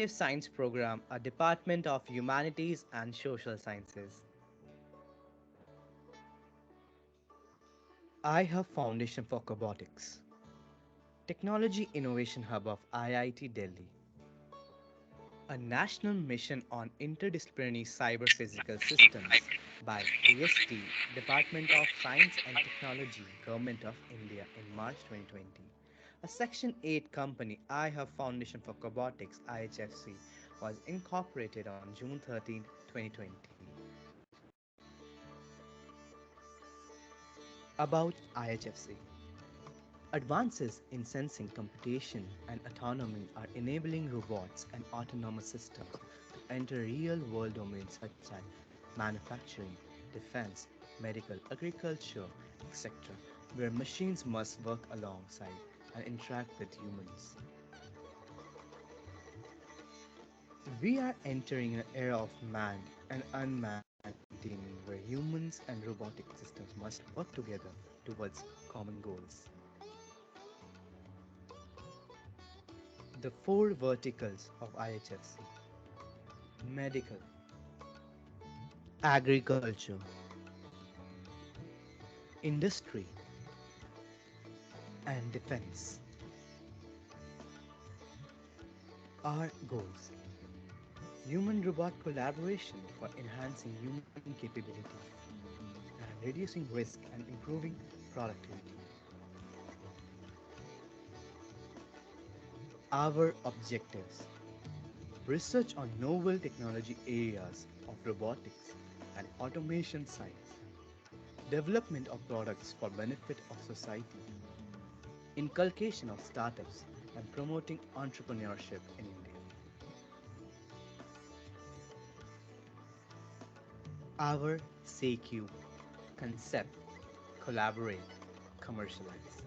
Science Program, a Department of Humanities and Social Sciences. I have Foundation for Cobotics, Technology Innovation Hub of IIT Delhi, a national mission on interdisciplinary cyber-physical systems by DST, Department of Science and Technology, Government of India in March 2020. A Section 8 company, I have Foundation for Cobotics IHFC, was incorporated on June 13, 2020. About IHFC. Advances in sensing, computation, and autonomy are enabling robots and autonomous systems to enter real world domains such as manufacturing, defense, medical, agriculture, etc., where machines must work alongside and interact with humans. We are entering an era of manned and unmanned teaming where humans and robotic systems must work together towards common goals. The four verticals of IHFC: medical, agriculture, industry, and defense. Our goals: human robot collaboration for enhancing human capabilities and reducing risk and improving productivity. Our objectives: research on novel technology areas of robotics and automation science, development of products for benefit of society, inculcation of startups, and promoting entrepreneurship in India. Our CQ: concept, collaborate, commercialize.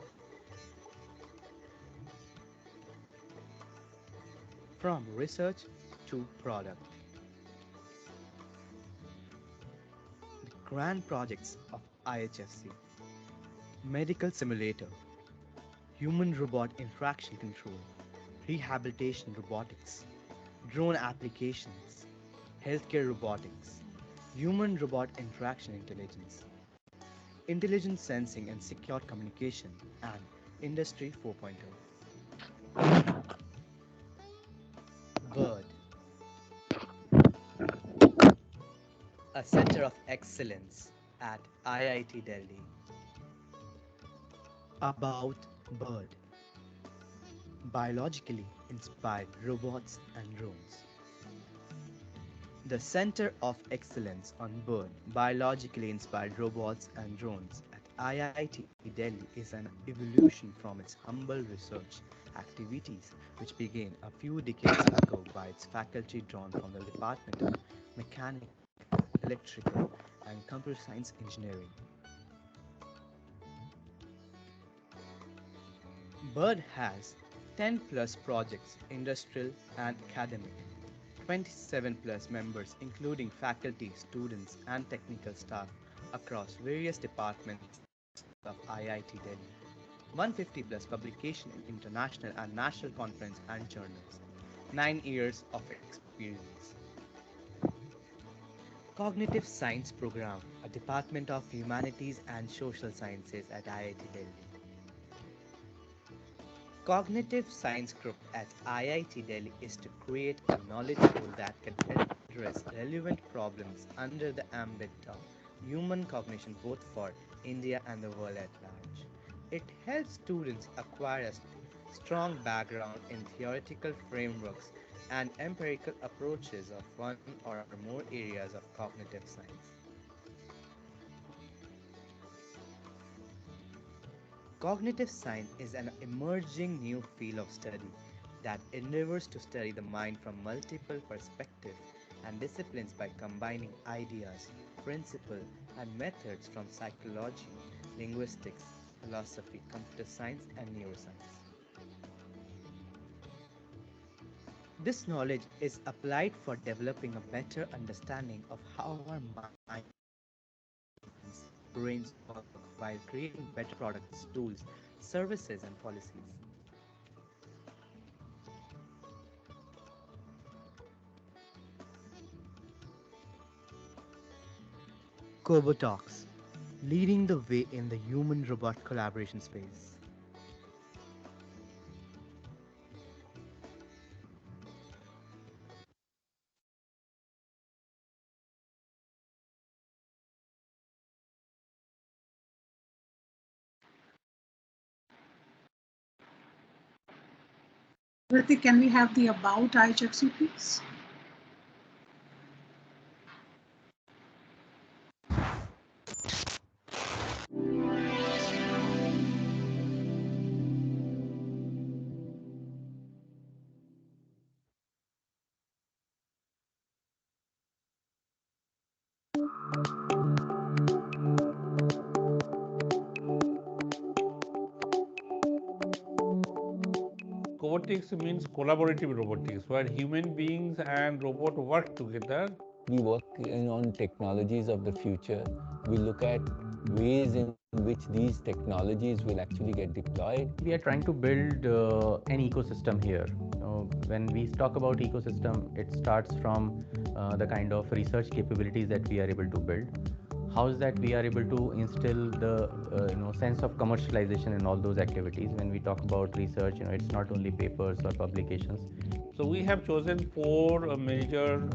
From research to product. The grand projects of IHFC: medical simulator, human robot interaction control, rehabilitation robotics, drone applications, healthcare robotics, human robot interaction intelligence, intelligent sensing and secure communication, and Industry 4.0. Bird, a center of excellence at IIT Delhi. About Bird: biologically inspired robots and drones. The Center of Excellence on Bird, Biologically Inspired Robots and Drones at IIT Delhi is an evolution from its humble research activities which began a few decades ago by its faculty drawn from the Department of Mechanical, Electrical, and Computer Science Engineering. Bird has 10 plus projects, industrial and academic, 27 plus members including faculty, students and technical staff across various departments of IIT Delhi, 150 plus publication in international and national conference and journals, 9 years of experience. Cognitive Science Program, a Department of Humanities and Social Sciences at IIT Delhi. Cognitive Science Group at IIT Delhi is to create a knowledge pool that can address relevant problems under the ambit of human cognition both for India and the world at large. It helps students acquire a strong background in theoretical frameworks and empirical approaches of one or more areas of cognitive science. Cognitive science is an emerging new field of study that endeavors to study the mind from multiple perspectives and disciplines by combining ideas, principles, and methods from psychology, linguistics, philosophy, computer science, and neuroscience. This knowledge is applied for developing a better understanding of how our minds, brains work while creating better products, tools, services, and policies. CoboTalks, leading the way in the human-robot collaboration space. Ritik, can we have the about IHFC, please? Cobotics means collaborative robotics, where human beings and robot work together. We work on technologies of the future. We look at ways in which these technologies will actually get deployed. We are trying to build an ecosystem here. When we talk about ecosystem, it starts from the kind of research capabilities that we are able to build. How is that we are able to instill the sense of commercialization in all those activities? When we talk about research, it's not only papers or publications. So we have chosen four major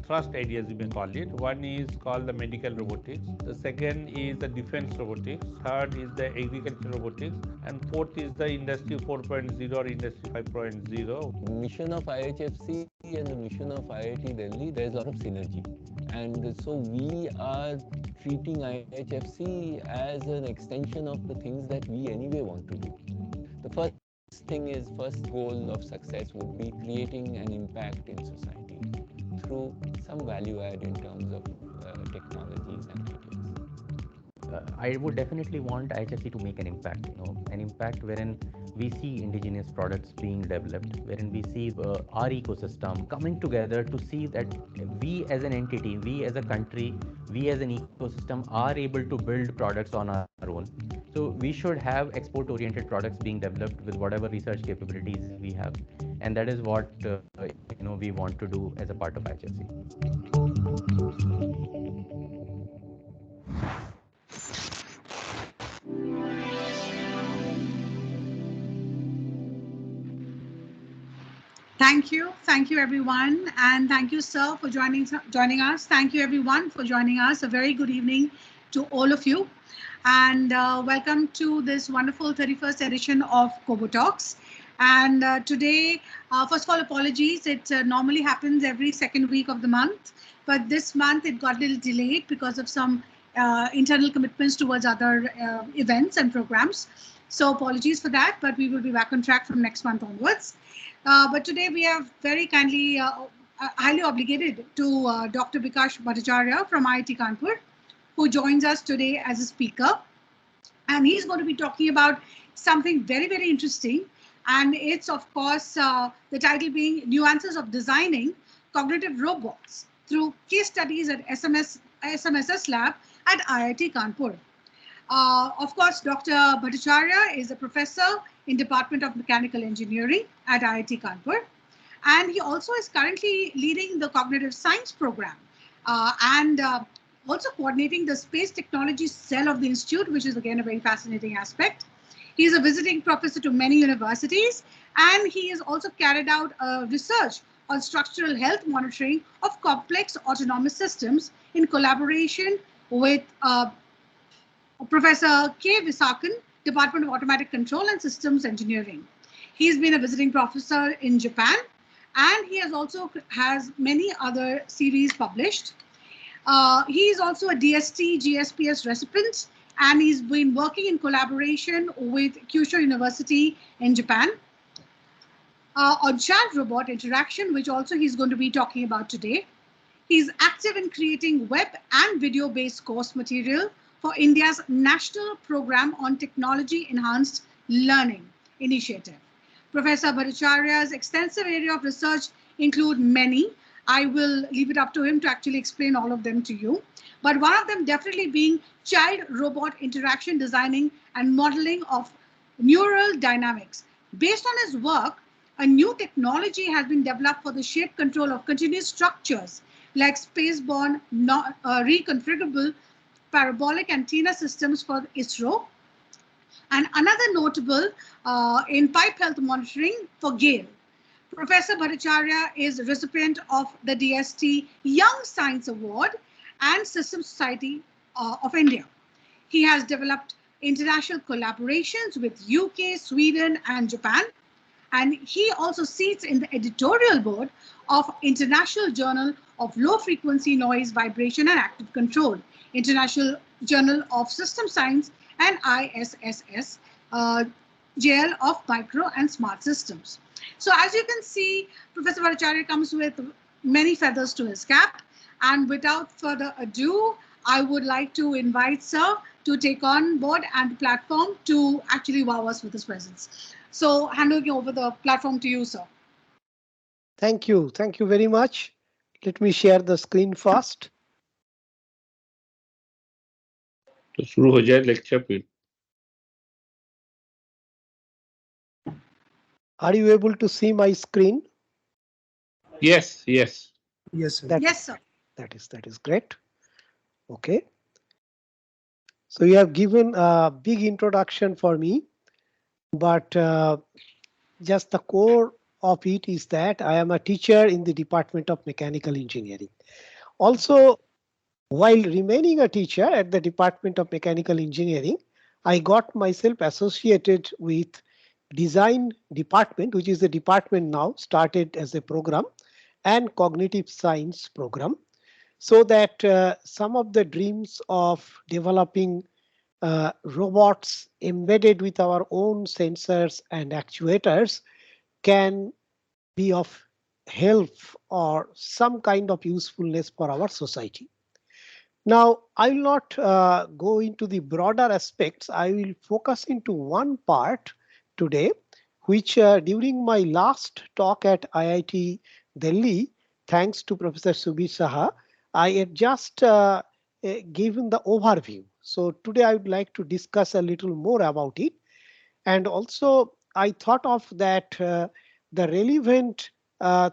thrust areas, you may call it. One is called the medical robotics. The second is the defense robotics. Third is the agriculture robotics. And fourth is the industry 4.0 or industry 5.0. The mission of IHFC and the mission of IIT Delhi, there's a lot of synergy. And so we are treating IHFC as an extension of the things that we anyway want to do. The first goal of success would be creating an impact in society through some value add in terms of technologies and ideas. I would definitely want IHSC to make an impact, an impact wherein we see indigenous products being developed, wherein we see our ecosystem coming together to see that we as an entity, we as a country, we as an ecosystem are able to build products on our own. So we should have export-oriented products being developed with whatever research capabilities we have, and that is what we want to do as a part of IHSC. Thank you, everyone, and thank you, sir, for joining us. Thank you, everyone, for joining us. A very good evening to all of you, and welcome to this wonderful 31st edition of CoboTalks. And today, first of all, apologies. It normally happens every second week of the month, but this month it got a little delayed because of some internal commitments towards other events and programs. So apologies for that, but we will be back on track from next month onwards. But today we have very kindly, highly obligated to Dr. Bishakh Bhattacharya from IIT Kanpur, who joins us today as a speaker. And he's going to be talking about something very, very interesting. And it's, of course, the title being Nuances of Designing Cognitive Robots through Case Studies at SMSS Lab at IIT Kanpur. Of course, Dr. Bhattacharya is a professor in Department of Mechanical Engineering at IIT Kanpur. And he also is currently leading the Cognitive Science program and also coordinating the Space Technology Cell of the Institute, which is again a very fascinating aspect. He is a visiting professor to many universities, and he has also carried out research on structural health monitoring of complex autonomous systems in collaboration with Professor K. Visakan, Department of Automatic Control and Systems Engineering. He's been a visiting professor in Japan, and he has many other series published. He is also a DST GSPS recipient, and he's been working in collaboration with Kyushu University in Japan on child-robot interaction, which also he's going to be talking about today. He's active in creating web and video-based course material for India's National Program on Technology Enhanced Learning initiative. Professor Bhattacharya's extensive area of research include many. I will leave it up to him to actually explain all of them to you. But one of them definitely being child-robot interaction designing and modeling of neural dynamics. Based on his work, a new technology has been developed for the shape control of continuous structures like space-borne, reconfigurable parabolic antenna systems for ISRO, and another notable in pipe health monitoring for GAIL. Professor Bhattacharya is recipient of the DST Young Science Award and System Society of India. He has developed international collaborations with UK, Sweden, and Japan. And he also sits in the editorial board of International Journal of Low Frequency Noise, Vibration and Active Control, International Journal of System Science, and ISSS, JL of Micro and Smart Systems. So as you can see, Professor Bhattacharya comes with many feathers to his cap. And without further ado, I would like to invite Sir to take on board and the platform to actually wow us with his presence. So handing over the platform to you, sir. Thank you. Thank you very much. Let me share the screen first. तो शुरू हो जाए lecture फिर. Are you able to see my screen? Yes, yes. Yes, sir. Yes, sir. That is great. Okay. So you have given a big introduction for me, but just the core of it is that I am a teacher in the Department of Mechanical Engineering. Also, while remaining a teacher at the Department of Mechanical Engineering, I got myself associated with Design Department, which is the department now, started as a program, and Cognitive Science program, so that some of the dreams of developing robots embedded with our own sensors and actuators can be of help or some kind of usefulness for our society. Now, I will not go into the broader aspects. I will focus into one part today, which during my last talk at IIT Delhi, thanks to Professor Subir Saha, I had just given the overview. So today I would like to discuss a little more about it. And also I thought of that the relevant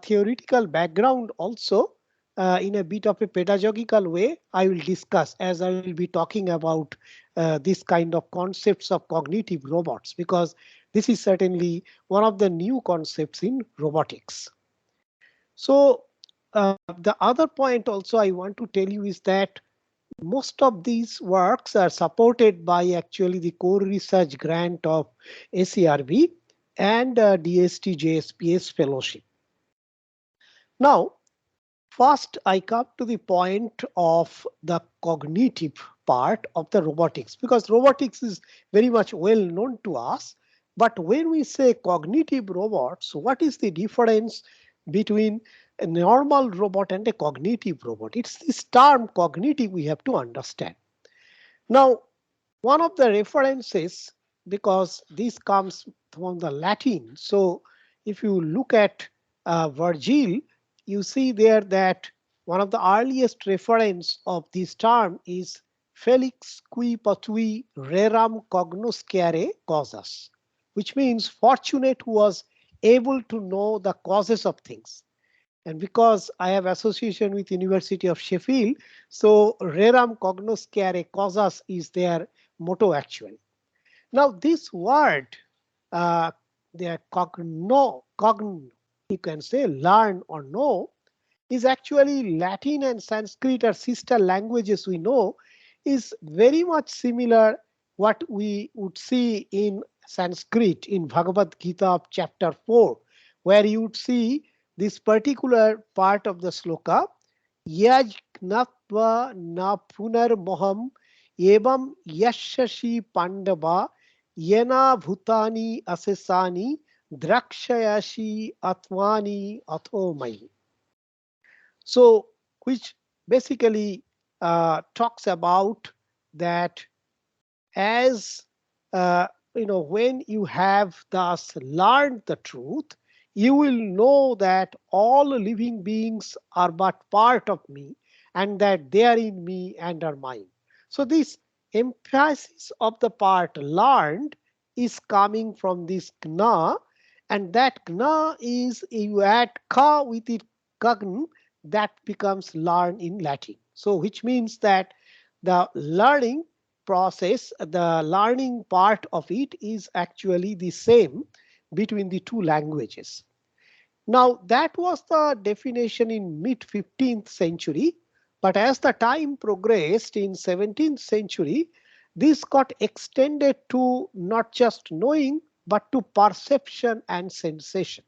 theoretical background also in a bit of a pedagogical way, I will discuss as I will be talking about this kind of concepts of cognitive robots, because this is certainly one of the new concepts in robotics. So the other point also I want to tell you is that most of these works are supported by actually the core research grant of ACRB and DST JSPS fellowship. Now, first, I come to the point of the cognitive part of the robotics, because robotics is very much well known to us. But when we say cognitive robots, what is the difference between a normal robot and a cognitive robot? It's this term cognitive we have to understand. Now, one of the references, because this comes from the Latin, so if you look at Virgil, you see there that one of the earliest reference of this term is Felix qui patui reram cognoscere causas, which means fortunate who was able to know the causes of things. And because I have association with University of Sheffield, so reram cognoscere causas is their motto actually. Now this word, their you can say learn or know, is actually Latin and Sanskrit are sister languages we know, is very much similar what we would see in Sanskrit in Bhagavad Gita of chapter 4, where you would see this particular part of the sloka, Yaj Gnatva na punar moham evam yashashi pandava yena bhutani asesani drakshayashi atmani athomai. So, which basically talks about that as when you have thus learned the truth, you will know that all living beings are but part of me and that they are in me and are mine. So this emphasis of the part learned is coming from this gna, and that gna is, you add ka with it, kagn, that becomes learn in Latin. So which means that the learning process, the learning part of it is actually the same between the two languages. Now that was the definition in mid 15th century, but as the time progressed in 17th century, this got extended to not just knowing but to perception and sensation.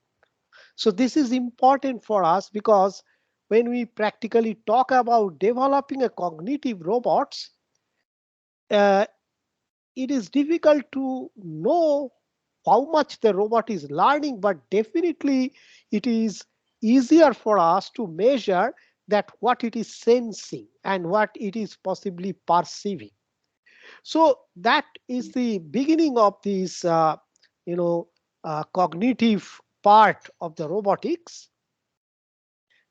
So this is important for us because when we practically talk about developing a cognitive robots, uh, it is difficult to know how much the robot is learning, but definitely it is easier for us to measure that what it is sensing and what it is possibly perceiving. So that is the beginning of this, you know, cognitive part of the robotics.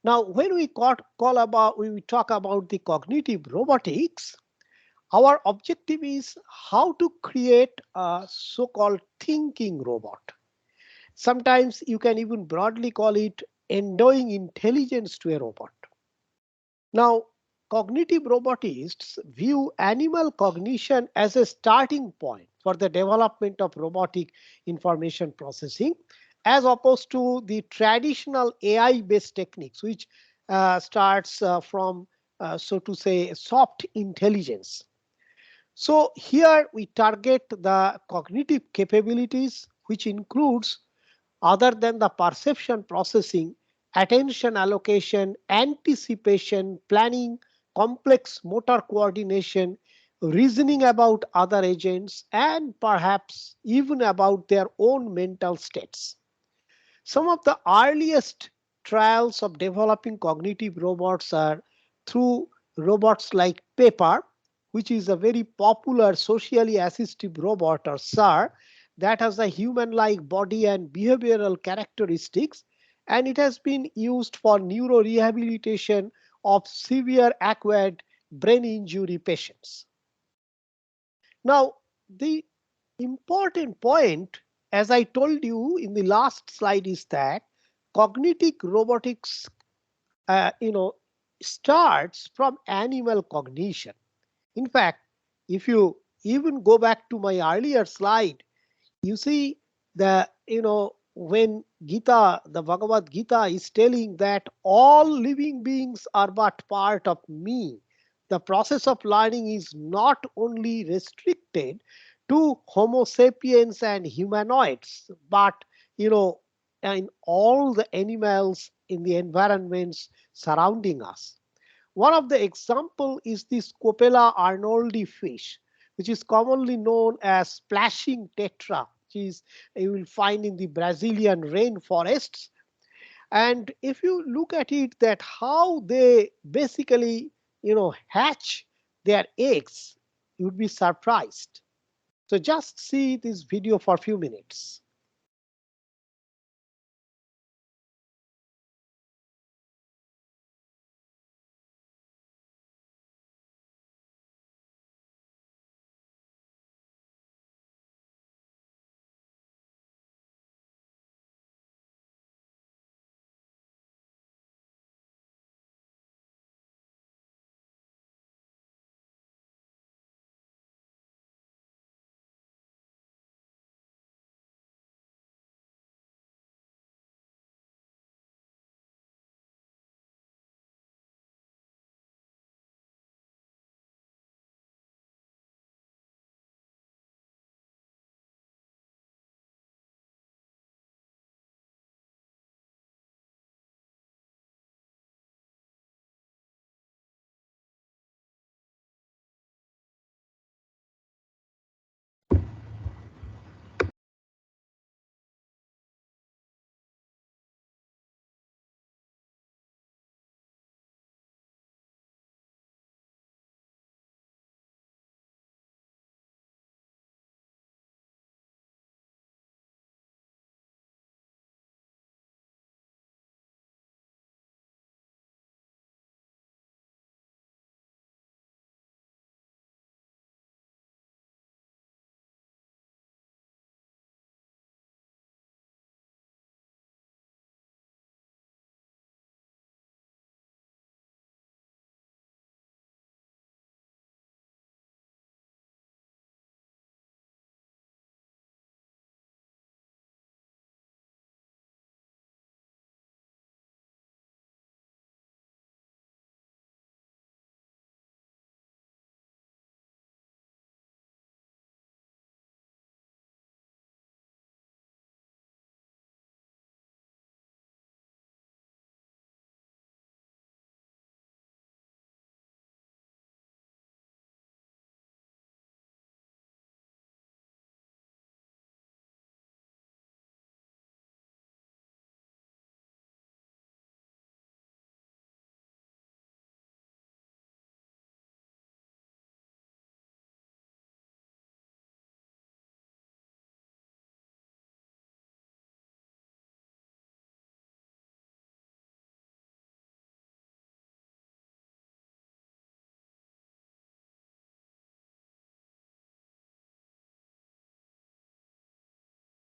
Now, when when we talk about the cognitive robotics, our objective is how to create a so-called thinking robot. Sometimes you can even broadly call it endowing intelligence to a robot. Now, cognitive robotists view animal cognition as a starting point for the development of robotic information processing, as opposed to the traditional AI-based techniques, which starts from, so to say, soft intelligence. So here we target the cognitive capabilities, which includes, other than the perception processing, attention allocation, anticipation, planning, complex motor coordination, reasoning about other agents, and perhaps even about their own mental states. Some of the earliest trials of developing cognitive robots are through robots like Pepper, which is a very popular socially assistive robot, or SAR, that has a human-like body and behavioral characteristics, and it has been used for neurorehabilitation of severe acquired brain injury patients. Now, the important point, as I told you in the last slide, is that cognitive robotics, you know, starts from animal cognition. In fact, if you even go back to my earlier slide, you see the, when Gita, the Bhagavad Gita is telling that all living beings are but part of me. The process of learning is not only restricted to Homo sapiens and humanoids, but, you know, in all the animals in the environments surrounding us. One of the example is the Scopella arnoldi fish, which is commonly known as splashing tetra, which is you will find in the Brazilian rainforests. And if you look at it, that how they basically, hatch their eggs, you would be surprised. So just see this video for a few minutes.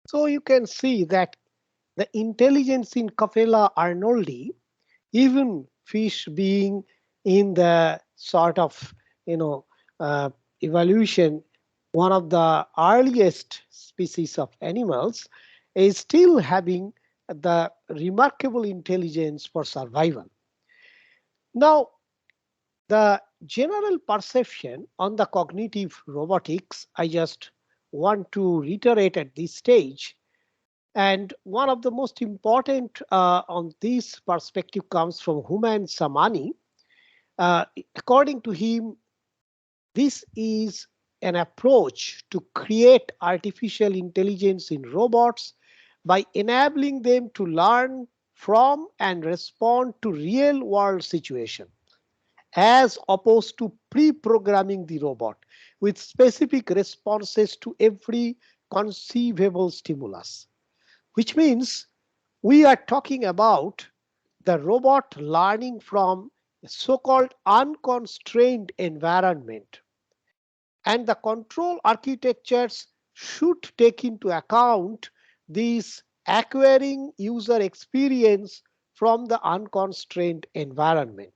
So you can see that the intelligence in Capella Arnoldi, even fish being in the sort of, you know, uh, evolution, one of the earliest species of animals, is still having the remarkable intelligence for survival. Now, the general perception on the cognitive robotics, I just want to reiterate at this stage. And one of the most important on this perspective comes from Human Samani. According to him, this is an approach to create artificial intelligence in robots by enabling them to learn from and respond to real world situations, as opposed to pre-programming the robot with specific responses to every conceivable stimulus, which means we are talking about the robot learning from a so-called unconstrained environment. And the control architectures should take into account this acquiring user experience from the unconstrained environment.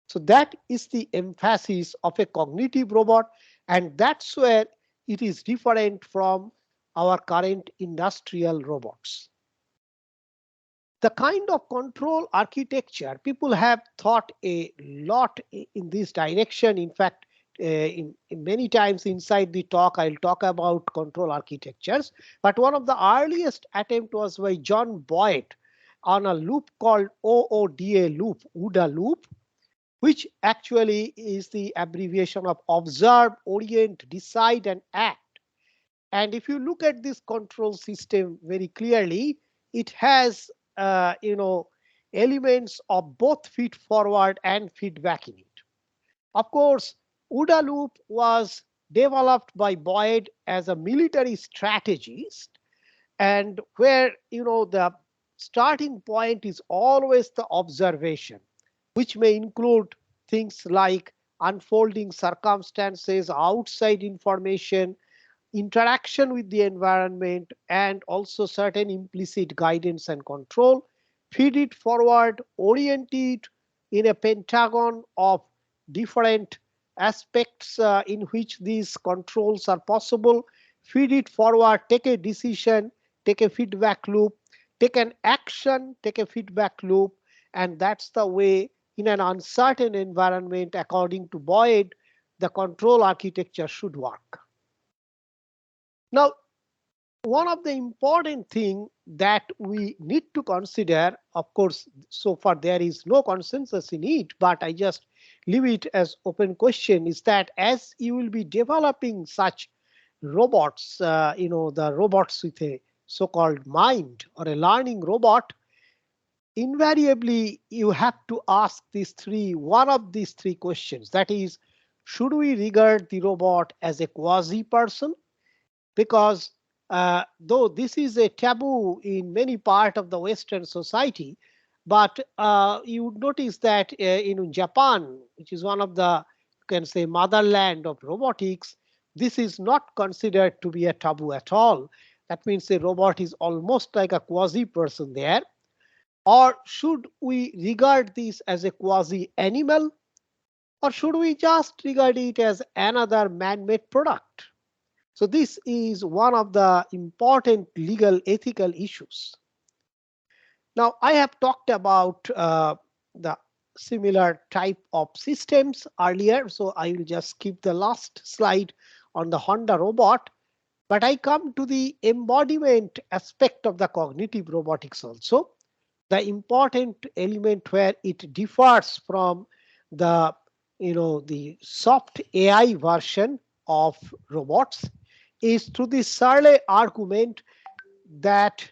So that is the emphasis of a cognitive robot, and that's where it is different from our current industrial robots. The kind of control architecture, people have thought a lot in this direction. In fact, in many times inside the talk, I'll talk about control architectures. But one of the earliest attempt was by John Boyd on a loop called OODA loop, OODA loop, which actually is the abbreviation of observe, orient, decide, and act. And if you look at this control system very clearly, it has elements of both feed forward and feedback in it. Of course, OODA loop was developed by Boyd as a military strategist, and where the starting point is always the observation, which may include things like unfolding circumstances, outside information, interaction with the environment, and also certain implicit guidance and control. Feed it forward, orient it in a pentagon of different aspects in which these controls are possible. Feed it forward, take a decision, take a feedback loop, take an action, take a feedback loop, and that's the way in an uncertain environment, according to Boyd, the control architecture should work. Now, one of the important thing that we need to consider, of course, so far there is no consensus in it, but I just leave it as open question, is that as you will be developing such robots, the robots with a so-called mind or a learning robot, invariably you have to ask one of these three questions. That is, should we regard the robot as a quasi person? Because though this is a taboo in many parts of the Western society, but you would notice that in Japan, which is one of the, you can say, motherland of robotics, this is not considered to be a taboo at all. That means the robot is almost like a quasi person there. Or should we regard this as a quasi animal? Or should we just regard it as another man-made product? So this is one of the important legal ethical issues. Now, I have talked about the similar type of systems earlier, so I will just skip the last slide on the Honda robot. But I come to the embodiment aspect of the cognitive robotics also. The important element where it differs from the the soft AI version of robots is through the Searle argument that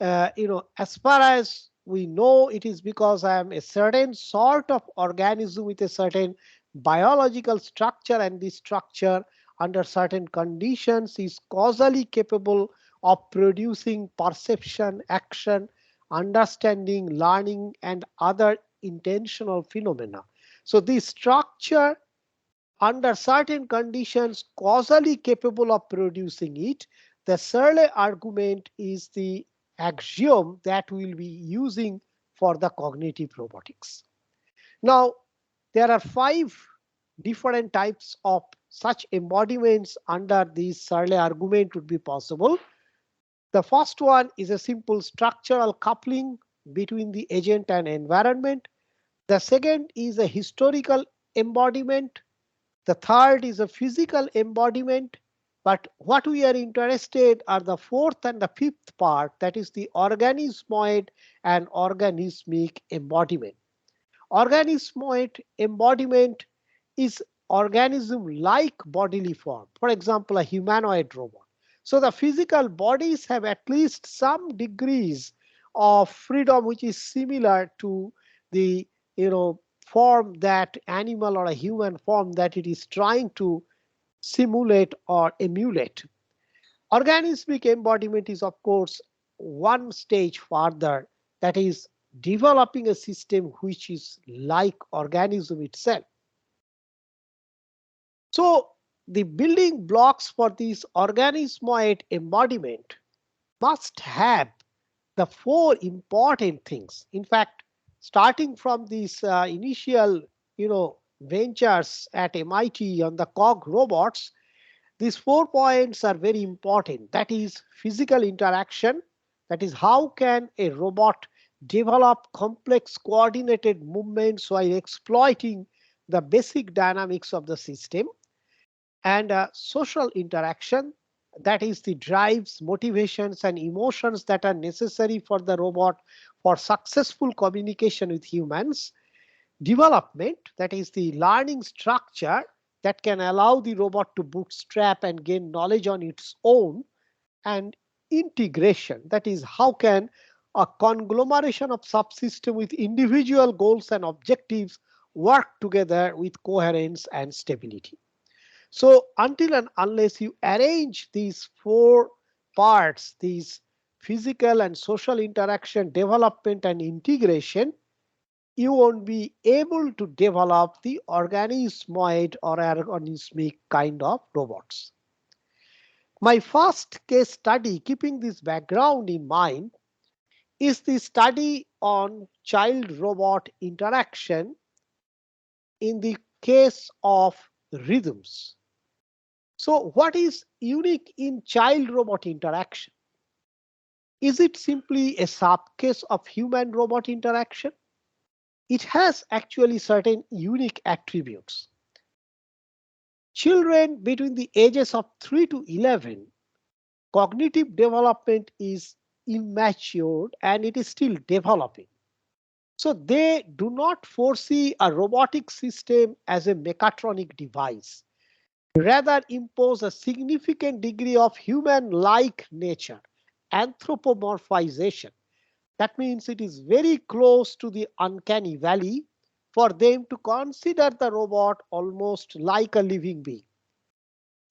as far as we know, it is because I am a certain sort of organism with a certain biological structure, and this structure under certain conditions is causally capable of producing perception, action, understanding, learning, and other intentional phenomena. So this structure under certain conditions causally capable of producing it, the Searle argument is the axiom that we'll be using for the cognitive robotics. Now, there are 5 different types of such embodiments under this Searle argument would be possible. The first one is a simple structural coupling between the agent and environment. The second is a historical embodiment. The third is a physical embodiment. But what we are interested are the fourth and the fifth part, that is the organismoid and organismic embodiment. Organismoid embodiment is organism-like bodily form, for example, a humanoid robot. So the physical bodies have at least some degrees of freedom which is similar to the form that animal or a human form that it is trying to simulate or emulate. Organismic embodiment is of course one stage further, that is developing a system which is like organism itself. So the building blocks for this organismoid embodiment must have the 4 important things. In fact, starting from these initial ventures at MIT on the cog robots, these 4 points are very important. That is physical interaction. That is, how can a robot develop complex coordinated movements while exploiting the basic dynamics of the system. And social interaction, that is the drives, motivations and emotions that are necessary for the robot for successful communication with humans. Development, that is the learning structure that can allow the robot to bootstrap and gain knowledge on its own. And integration, that is how can a conglomeration of subsystems with individual goals and objectives work together with coherence and stability. So until and unless you arrange these 4 parts, these physical and social interaction, development and integration, you won't be able to develop the organismoid or organismic kind of robots. My first case study, keeping this background in mind, is the study on child-robot interaction in the case of rhythms. So what is unique in child-robot interaction? Is it simply a subcase of human-robot interaction? It has actually certain unique attributes. Children between the ages of 3 to 11, cognitive development is immature and it is still developing. So they do not foresee a robotic system as a mechatronic device, rather impose a significant degree of human-like nature, anthropomorphization. That means it is very close to the uncanny valley for them to consider the robot almost like a living being.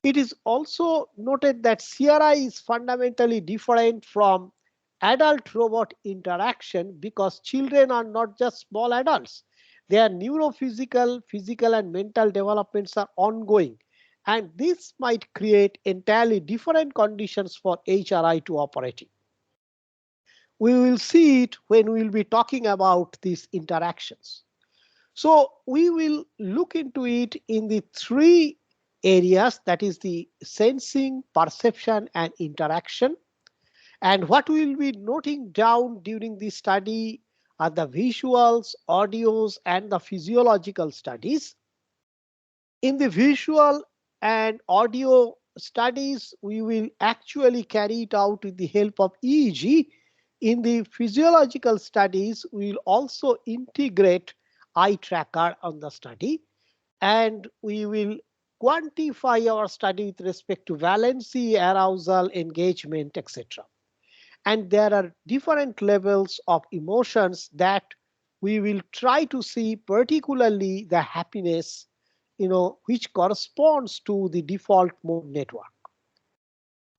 It is also noted that CRI is fundamentally different from adult-robot interaction because children are not just small adults. Their neurophysical, physical and mental developments are ongoing, and this might create entirely different conditions for HRI to operate in. We will see it when we will be talking about these interactions. So we will look into it in the 3 areas, that is the sensing, perception and interaction. And what we will be noting down during the study are the visuals, audios and the physiological studies. In the visual and audio studies, we will actually carry it out with the help of EEG. In the physiological studies, we will also integrate eye tracker on the study, and we will quantify our study with respect to valency, arousal, engagement, etc. And there are different levels of emotions that we will try to see, particularly the happiness, which corresponds to the default mode network.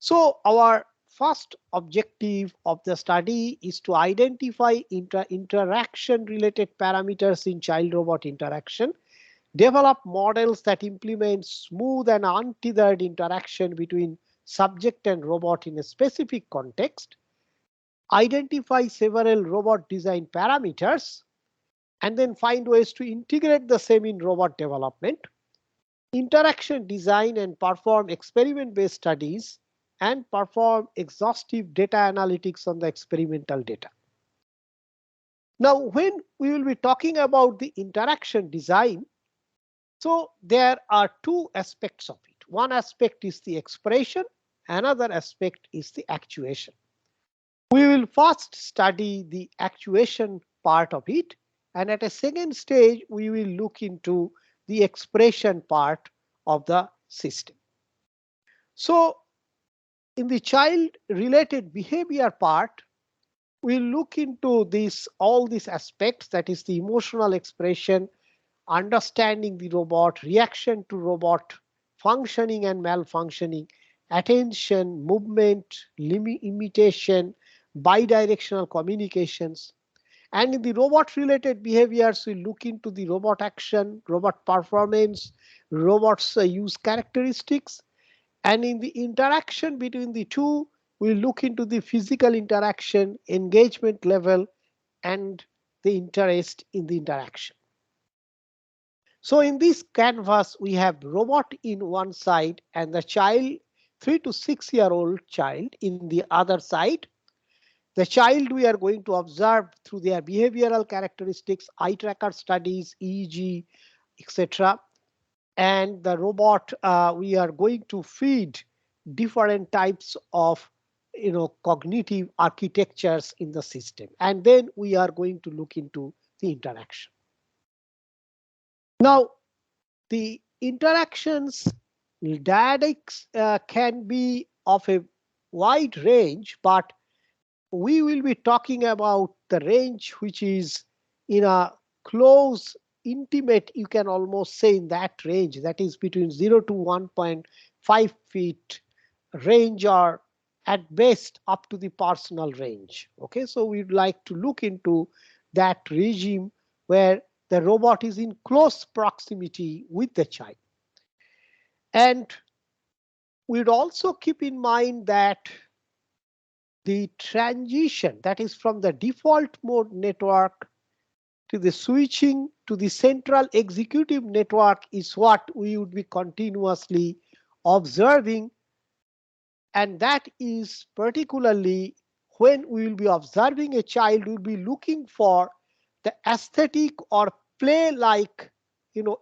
So our first objective of the study is to identify interaction related parameters in child-robot interaction, develop models that implement smooth and untethered interaction between subject and robot in a specific context, identify several robot design parameters, and then find ways to integrate the same in robot development, interaction design and perform experiment-based studies, and perform exhaustive data analytics on the experimental data. Now, when we will be talking about the interaction design, so there are two aspects of it. One aspect is the expression, another aspect is the actuation. We will first study the actuation part of it, and at a second stage, we will look into the expression part of the system. So, in the child related behavior part, we'll look into all these aspects, that is the emotional expression, understanding the robot, reaction to robot, functioning and malfunctioning, attention, movement, imitation, bidirectional communications. And in the robot related behaviors, we look into the robot action, robot performance, robots use characteristics. And in the interaction between the two, we look into the physical interaction, engagement level, and the interest in the interaction. So in this canvas, we have robot in one side and the child, 3 to 6 year old child in the other side. The child we are going to observe through their behavioral characteristics, eye tracker studies, EEG, etc. And the robot, we are going to feed different types of cognitive architectures in the system. And then we are going to look into the interaction. Now, the interactions dyadics can be of a wide range, but we will be talking about the range which is in a close, intimate, you can almost say in that range, that is between 0 to 1.5 feet range, or at best up to the personal range. Okay, so we'd like to look into that regime where the robot is in close proximity with the child. And we'd also keep in mind that the transition, that is from the default mode network to the switching to the central executive network, is what we would be continuously observing. And that is particularly when we will be observing a child, we will be looking for the aesthetic or play-like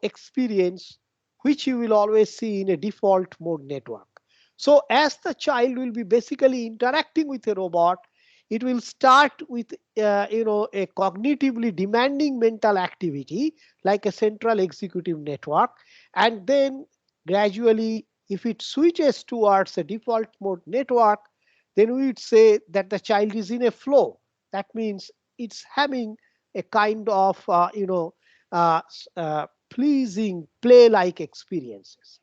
experience, which you will always see in a default mode network. So as the child will be basically interacting with a robot, it will start with a cognitively demanding mental activity like a central executive network, and then gradually, if it switches towards a default mode network, then we would say that the child is in a flow. That means it's having a kind of pleasing play-like experiences.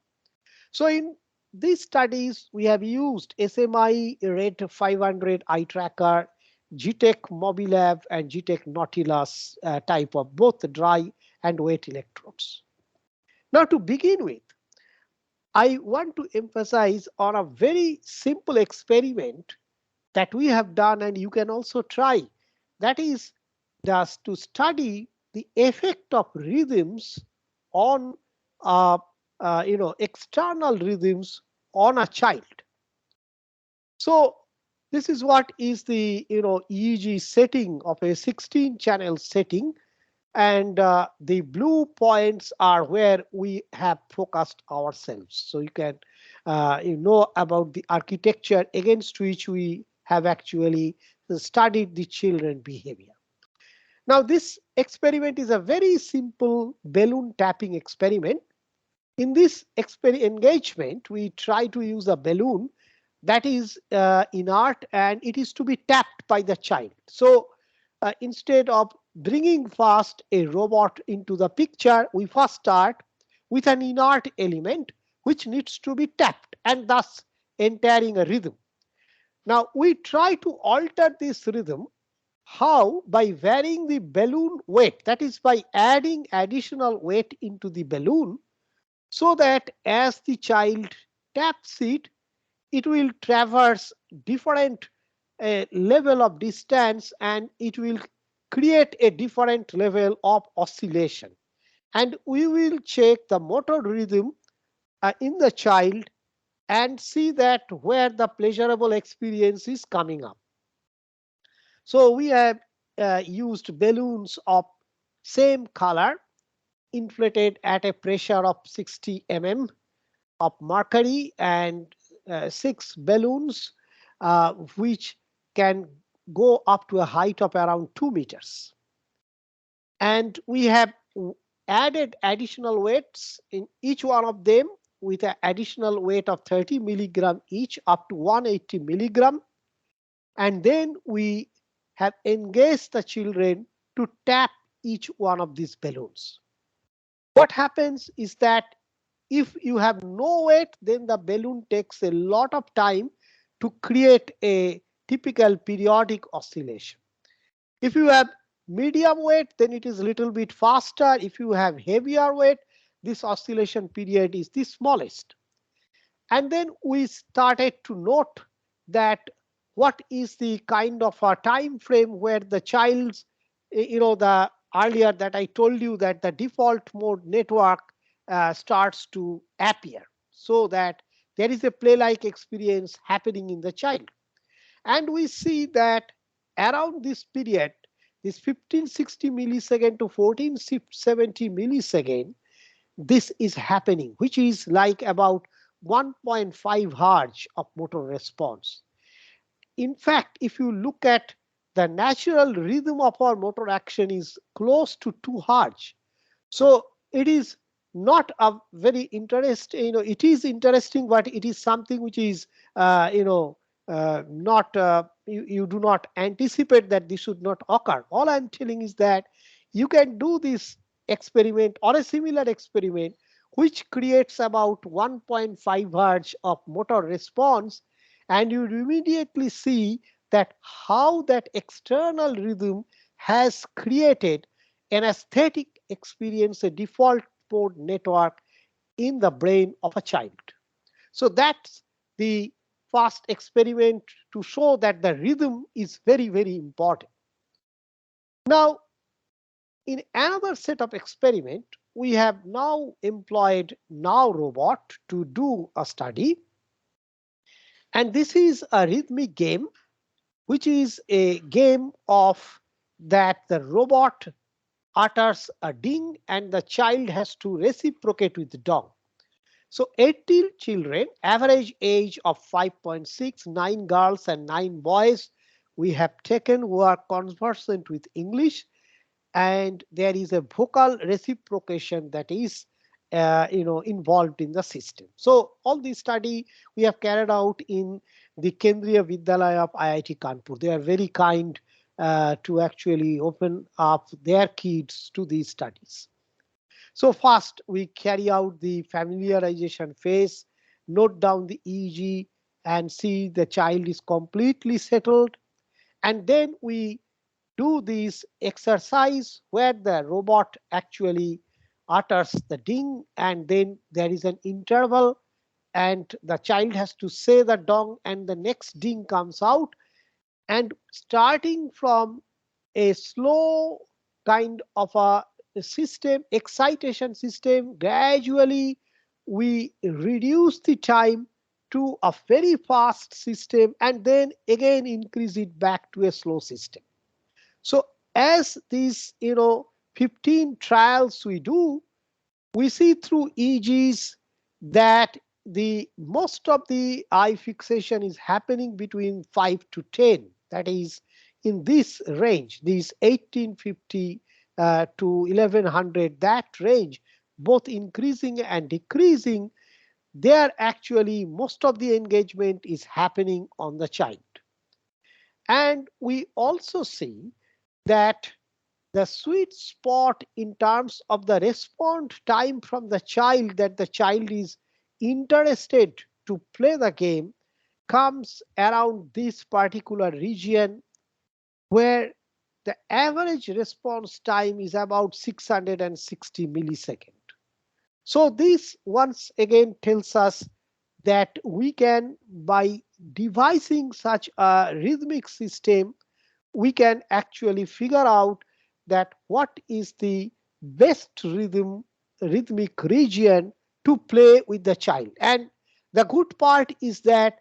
So in these studies, we have used SMI RED 500 eye tracker, GTEC Mobilab, and GTEC Nautilus type of both dry and wet electrodes. Now, to begin with, I want to emphasize on a very simple experiment that we have done, and you can also try. That is just to study the effect of rhythms on external rhythms on a child. So this is what is the EEG setting of a 16 channel setting, and the blue points are where we have focused ourselves. So you can know about the architecture against which we have actually studied the children behavior. Now this experiment is a very simple balloon tapping experiment. In this engagement, we try to use a balloon that is inert, and it is to be tapped by the child. So instead of bringing first a robot into the picture, we first start with an inert element which needs to be tapped and thus entering a rhythm. Now we try to alter this rhythm. How? By varying the balloon weight, that is by adding additional weight into the balloon, so that as the child taps it, it will traverse different level of distance, and it will create a different level of oscillation. And we will check the motor rhythm in the child and see that where the pleasurable experience is coming up. So we have used balloons of same color inflated at a pressure of 60 mm of mercury, and 6 balloons which can go up to a height of around 2 meters. And we have added additional weights in each one of them with an additional weight of 30 milligram each, up to 180 milligram. And then we have engaged the children to tap each one of these balloons. What happens is that if you have no weight, then the balloon takes a lot of time to create a typical periodic oscillation. If you have medium weight, then it is a little bit faster. If you have heavier weight, this oscillation period is the smallest. And then we started to note that what is the kind of a time frame where the child's, the earlier that I told you that the default mode network starts to appear, so that there is a play-like experience happening in the child. And we see that around this period, this 1560 millisecond to 1470 millisecond, this is happening, which is like about 1.5 hertz of motor response. In fact, if you look at the natural rhythm of our motor action is close to 2 hertz. So it is not a very interesting, it is interesting, but it is something which is, not, you do not anticipate that this should not occur. All I'm telling is that you can do this experiment or a similar experiment which creates about 1.5 hertz of motor response, and you immediately see that how that external rhythm has created an aesthetic experience, a default mode network in the brain of a child. So that's the first experiment to show that the rhythm is very, very important. Now, in another set of experiment, we have now employed Now Robot to do a study. And this is a rhythmic game, which is a game of that the robot utters a ding and the child has to reciprocate with the dong. So 18 children, average age of 5.6, 9 girls and 9 boys we have taken who are conversant with English, and there is a vocal reciprocation that is involved in the system. So all this study we have carried out in the Kendriya Vidyalaya of IIT Kanpur. They are very kind to actually open up their kids to these studies. So first we carry out the familiarization phase, note down the EEG and see the child is completely settled. And then we do this exercise where the robot actually utters the ding, and then there is an interval and the child has to say the dong and the next ding comes out. And starting from a slow kind of a system, excitation system, gradually we reduce the time to a very fast system and then again increase it back to a slow system. So as these 15 trials we do, we see through EEGs that the most of the eye fixation is happening between 5 to 10. That is in this range, these 1850 to 1100, that range, both increasing and decreasing. There actually most of the engagement is happening on the child. And we also see that the sweet spot in terms of the response time from the child, that the child is interested to play the game, comes around this particular region where the average response time is about 660 milliseconds. So this once again tells us that we can, by devising such a rhythmic system, we can actually figure out that what is the best rhythmic region to play with the child. And the good part is that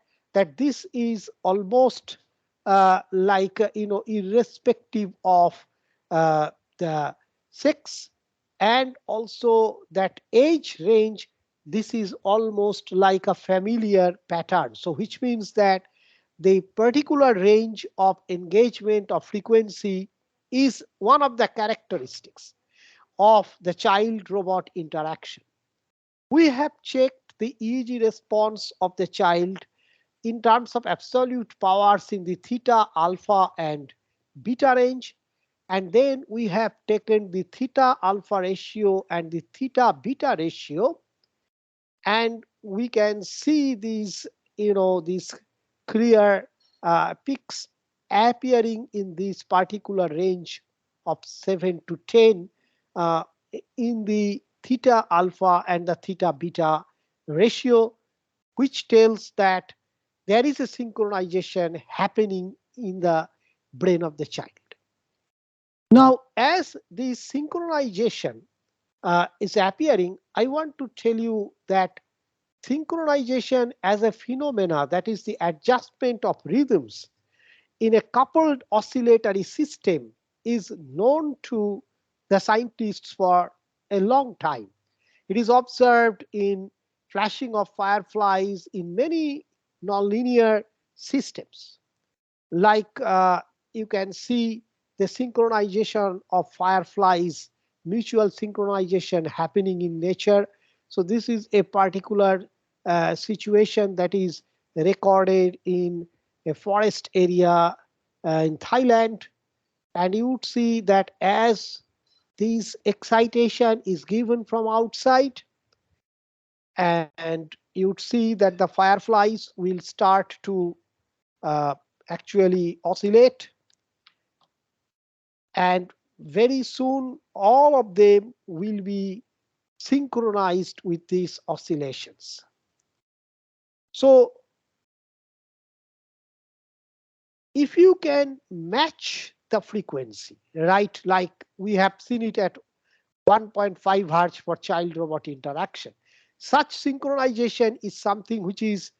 this is almost like irrespective of the sex, and also that age range. This is almost like a familiar pattern, so which means that the particular range of engagement of frequency is one of the characteristics of the child robot interaction. We have checked the EEG response of the child in terms of absolute powers in the theta, alpha, and beta range. And then we have taken the theta alpha ratio and the theta beta ratio, and we can see these clear peaks appearing in this particular range of 7 to 10 uh, in the theta alpha and the theta beta ratio, which tells that there is a synchronization happening in the brain of the child. Now, as this synchronization is appearing, I want to tell you that synchronization as a phenomena, that is the adjustment of rhythms in a coupled oscillatory system, is known to the scientists for a long time. It is observed in flashing of fireflies in many nonlinear systems. Like you can see the synchronization of fireflies, mutual synchronization happening in nature. So this is a particular situation that is recorded in a forest area in Thailand. And you would see that as this excitation is given from outside, and you would see that the fireflies will start to actually oscillate, and very soon all of them will be synchronized with these oscillations. So if you can match the frequency, right, like we have seen it at 1.5 hertz for child robot interaction, such synchronization is something which is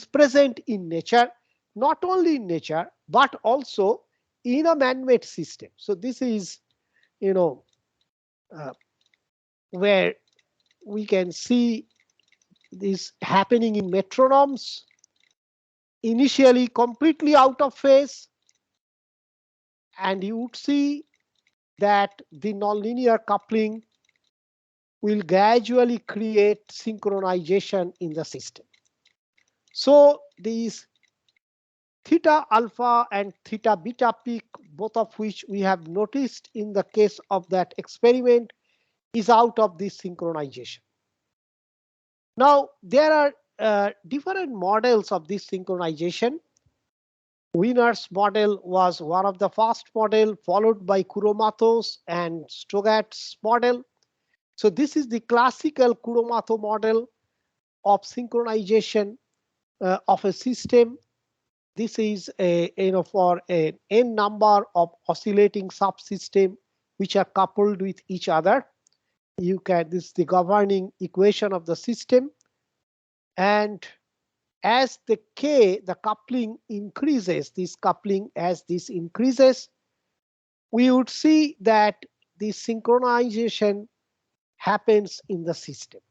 present in nature, not only in nature but also in a man-made system. So this is, you know, uh, where we can see this happening in metronomes, initially completely out of phase, and you would see that the nonlinear coupling will gradually create synchronization in the system. So these theta alpha and theta beta peak, both of which we have noticed in the case of that experiment, is out of this synchronization. Now, there are different models of this synchronization. Wiener's model was one of the first model, followed by Kuromatos and Strogat's model. So this is the classical Kuromato model of synchronization of a system. This is for an n number of oscillating subsystem which are coupled with each other. This is the governing equation of the system, and as the coupling increases, as this increases, we would see that the synchronization happens in the system.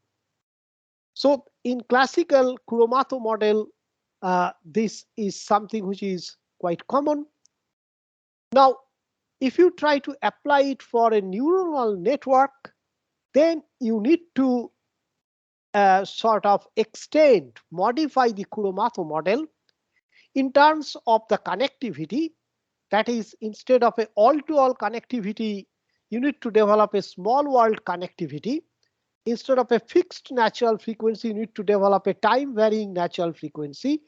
So in classical Kuromato model, this is something which is quite common. Now, if you try to apply it for a neuronal network, then you need to sort of modify the Kuromato model in terms of the connectivity. That is, instead of a all-to-all connectivity, you need to develop a small world connectivity. Instead of a fixed natural frequency, you need to develop a time varying natural frequency.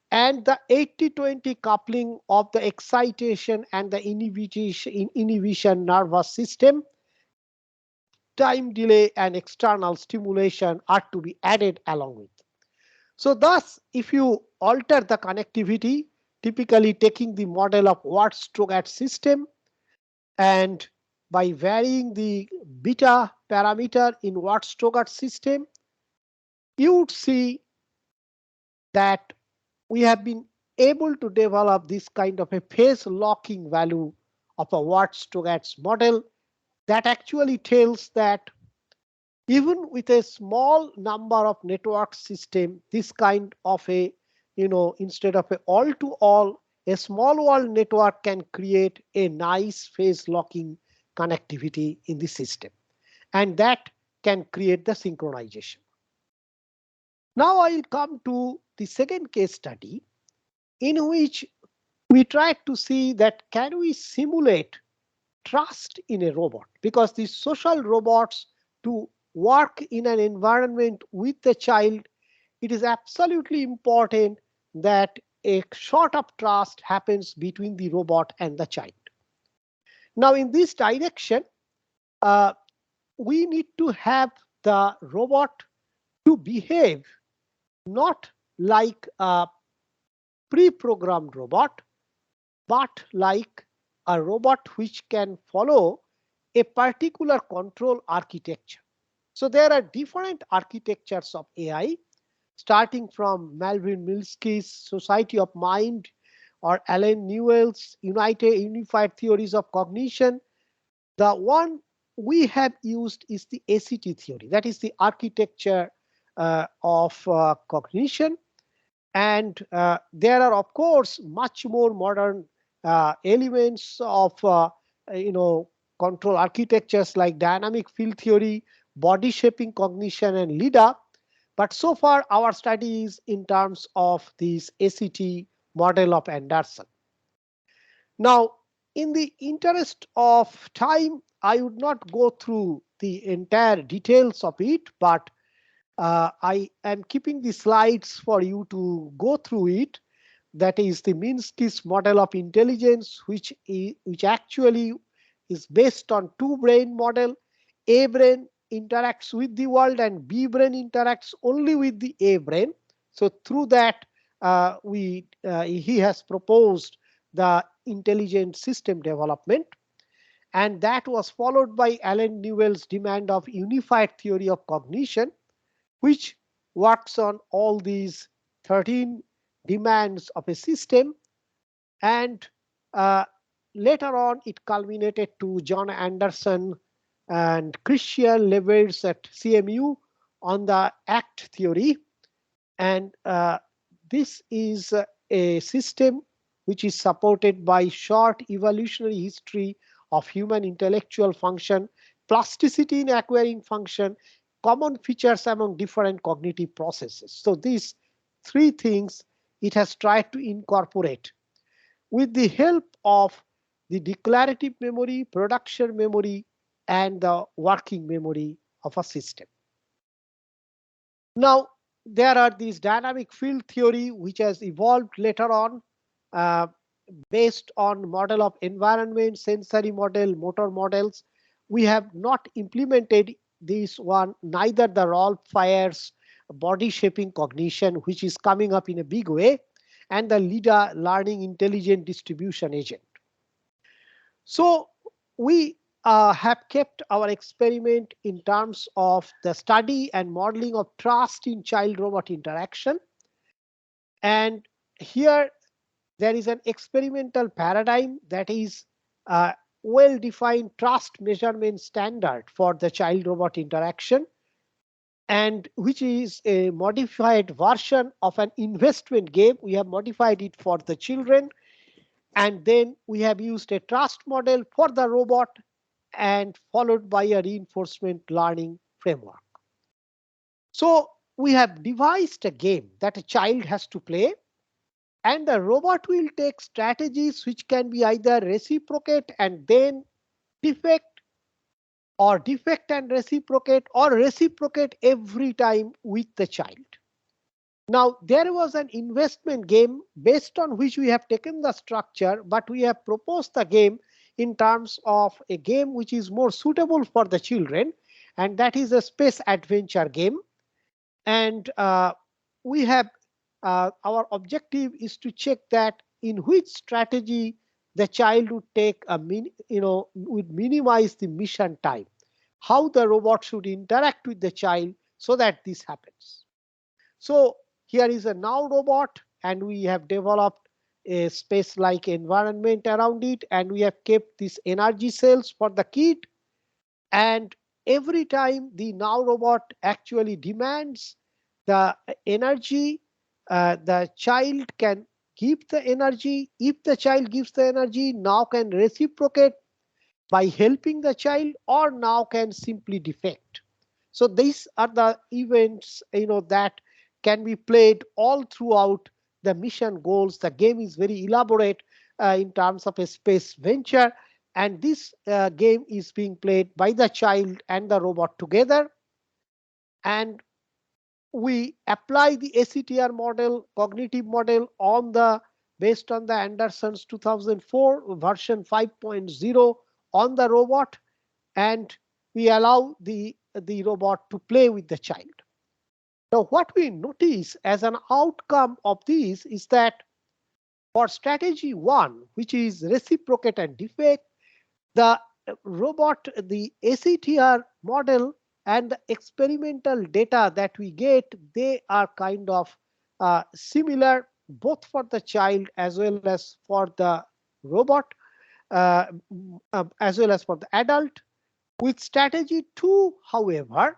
And the 80-20 coupling of the excitation and the inhibition nervous system, time delay and external stimulation are to be added along with. So thus, if you alter the connectivity, typically taking the model of Watt-Strogat system, and by varying the beta parameter in Watt-Strogat system, you would see that we have been able to develop this kind of a phase locking value of a Watt-Strogat's model that actually tells that even with a small number of network system, this kind of a, instead of a all to all, a small world network can create a nice phase locking connectivity in the system, and that can create the synchronization. Now I'll come to the second case study in which we tried to see that can we simulate trust in a robot, because these social robots, to work in an environment with the child, it is absolutely important that a sort of trust happens between the robot and the child. Now in this direction, uh, we need to have the robot to behave not like a pre-programmed robot, but like a robot which can follow a particular control architecture. So there are different architectures of AI, starting from Melvin Minsky's Society of Mind or Alan Newell's Unified Theories of Cognition. The one we have used is the ACT theory, that is the architecture of cognition. And there are, of course, much more modern elements of control architectures like dynamic field theory, body shaping cognition, and LIDA. But so far our study is in terms of this ACT model of Anderson. Now, in the interest of time, I would not go through the entire details of it, but I am keeping the slides for you to go through it. That is the Minsky's model of intelligence, which actually is based on two brain model. A brain interacts with the world and B brain interacts only with the A brain. So through that, he has proposed the intelligent system development, and that was followed by Alan Newell's demand of unified theory of cognition, which works on all these 13 demands of a system. And later on, it culminated to John Anderson and Christian Levers at CMU on the ACT theory. And this is a system which is supported by short evolutionary history of human intellectual function, plasticity in acquiring function, common features among different cognitive processes. So these three things it has tried to incorporate with the help of the declarative memory, production memory, and the working memory of a system. Now, there are these dynamic field theory which has evolved later on uh, based on model of environment, sensory model, motor models. We have not implemented this one, neither the Rolf Fires body shaping cognition, which is coming up in a big way, and the LIDA learning intelligent distribution agent. So we have kept our experiment in terms of the study and modeling of trust in child-robot interaction. And here there is an experimental paradigm that is a well-defined trust measurement standard for the child-robot interaction, and which is a modified version of an investment game. We have modified it for the children, and then we have used a trust model for the robot and followed by a reinforcement learning framework. So we have devised a game that a child has to play, and the robot will take strategies which can be either reciprocate and then defect, or defect and reciprocate, or reciprocate every time with the child. Now, there was an investment game based on which we have taken the structure, but we have proposed the game in terms of a game which is more suitable for the children, and that is a space adventure game. And we have our objective is to check that in which strategy the child would take would minimize the mission time, how the robot should interact with the child so that this happens. So here is a now robot, and we have developed a space like environment around it, and we have kept these energy cells for the kid. And every time the now robot actually demands the energy, the child can give the energy. If the child gives the energy, now can reciprocate by helping the child, or now can simply defect. So these are the events that can be played all throughout the mission goals. The game is very elaborate in terms of a space venture, and this game is being played by the child and the robot together. And we apply the ACTR model, cognitive model, on the based on the Anderson's 2004 version 5.0 on the robot, and we allow the robot to play with the child. Now, what we notice as an outcome of this is that for strategy 1, which is reciprocate and defect, the robot, the ACTR model and the experimental data that we get, they are kind of similar both for the child as well as for the robot, uh, as well as for the adult. With strategy 2, however,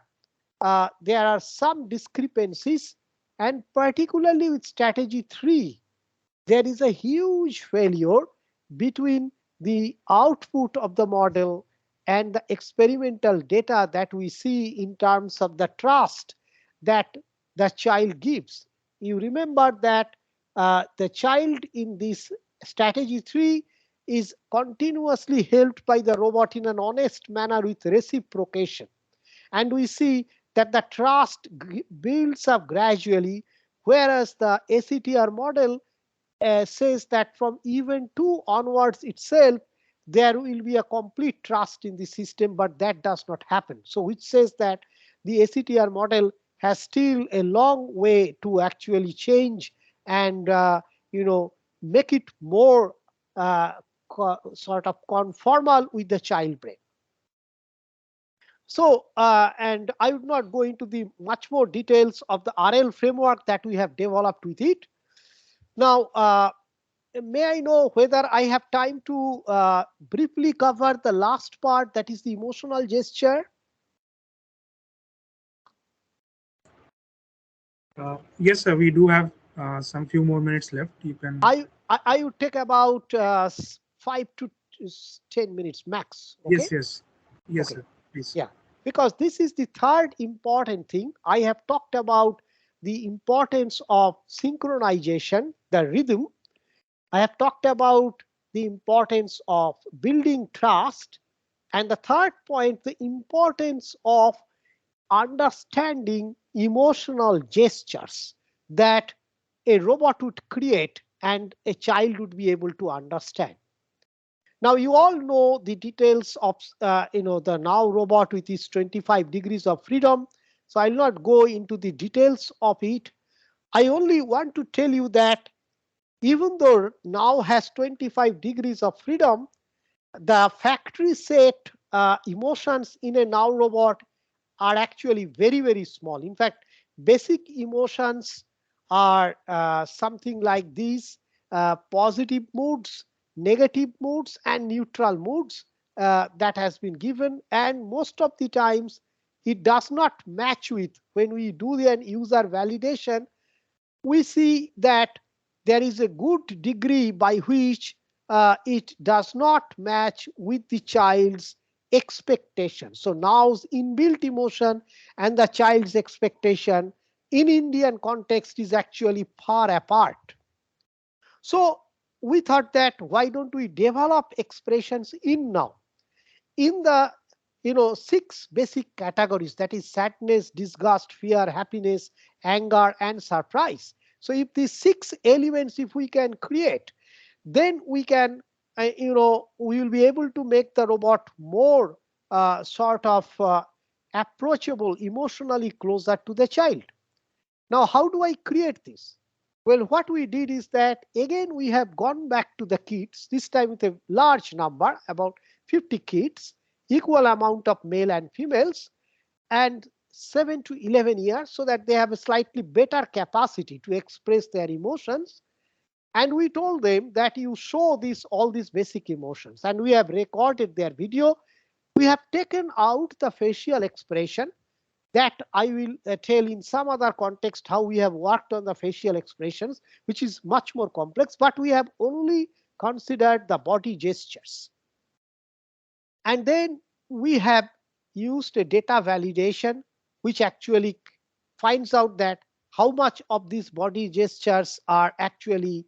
there are some discrepancies, and particularly with strategy 3, there is a huge failure between the output of the model and the experimental data that we see in terms of the trust that the child gives. You remember that the child in this strategy 3 is continuously helped by the robot in an honest manner with reciprocation. And we see that the trust builds up gradually, whereas the ACTR model says that from event 2 onwards itself, there will be a complete trust in the system, but that does not happen. So which says that the ACTR model has still a long way to actually change and make it more sort of conformal with the child brain. So, and I would not go into the much more details of the RL framework that we have developed with it. Now, may I know whether I have time to briefly cover the last part, that is the emotional gesture? Yes, sir. We do have some few more minutes left. You can. I would take about 5 to 10 minutes max. Okay? Yes. Yes, okay. Sir. Please. Yeah, because this is the third important thing. I have talked about the importance of synchronization, the rhythm. I have talked about the importance of building trust. And the third point, the importance of understanding emotional gestures that a robot would create and a child would be able to understand. Now, you all know the details of the now robot with its 25 degrees of freedom. So I'll not go into the details of it. I only want to tell you that even though now has 25 degrees of freedom, the factory set emotions in a now robot are actually very, very small. In fact, basic emotions are something like these: positive moods, negative moods, and neutral moods that has been given. And most of the times it does not match with, when we do the user validation, we see that there is a good degree by which it does not match with the child's expectation. So now's inbuilt emotion and the child's expectation in Indian context is actually far apart. So we thought that why don't we develop expressions in now in the 6 basic categories, that is sadness, disgust, fear, happiness, anger, and surprise. So if these 6 elements, if we can create, then we can we will be able to make the robot more sort of approachable, emotionally closer to the child. Now, how do I create this? Well, what we did is that again we have gone back to the kids, this time with a large number, about 50 kids, equal amount of male and females, and 7 to 11 years, so that they have a slightly better capacity to express their emotions. And we told them that you show all these basic emotions, and we have recorded their video. We have taken out the facial expression, that I will tell in some other context how we have worked on the facial expressions, which is much more complex, but we have only considered the body gestures. And then we have used a data validation, which actually finds out that how much of these body gestures are actually,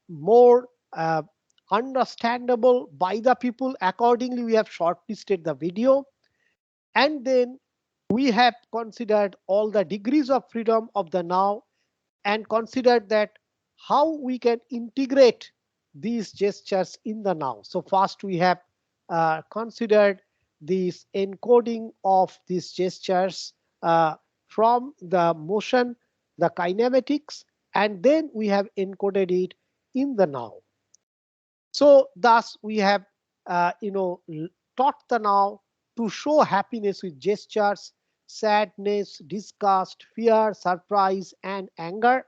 more understandable by the people. Accordingly, we have shortlisted the video. And then we have considered all the degrees of freedom of the now, and considered that how we can integrate these gestures in the now. So first we have considered this encoding of these gestures from the motion, the kinematics, and then we have encoded it in the now. So thus we have taught the now to show happiness with gestures, sadness, disgust, fear, surprise, and anger.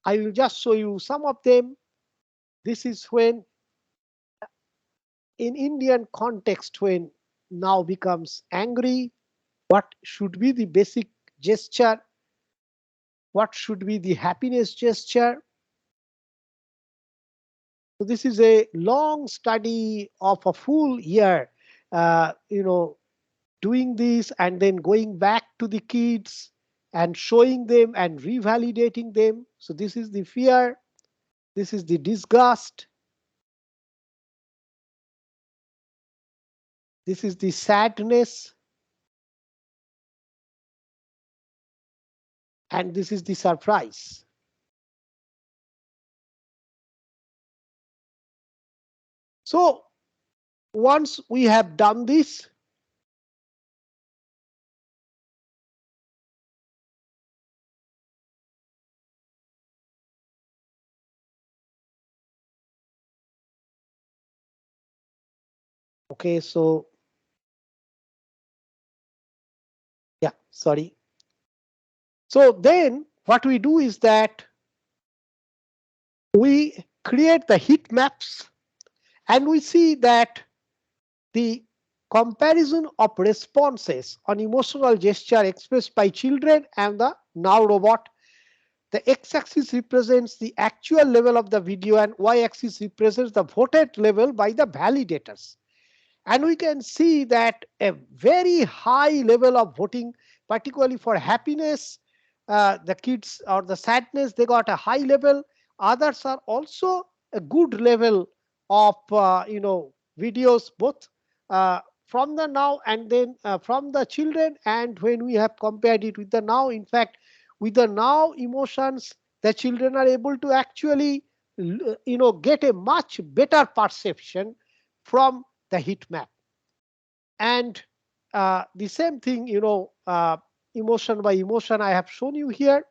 I will just show you some of them. This is when, in Indian context, when now becomes angry, what should be the basic gesture? What should be the happiness gesture? So this is a long study of a full year, doing this and then going back to the kids and showing them and revalidating them. So this is the fear, this is the disgust, this is the sadness, and this is the surprise. So once we have done this, okay, so yeah, sorry. So then what we do is that we create the heat maps, and we see that the comparison of responses on emotional gesture expressed by children and the now robot. The x-axis represents the actual level of the video, and y-axis represents the voted level by the validators. And we can see that a very high level of voting, particularly for happiness, the kids, or the sadness, they got a high level. Others are also a good level of videos, both from the now and then from the children. And when we have compared it with the now, in fact, with the now emotions, the children are able to actually get a much better perception from the heat map. And the same thing, emotion by emotion, I have shown you here.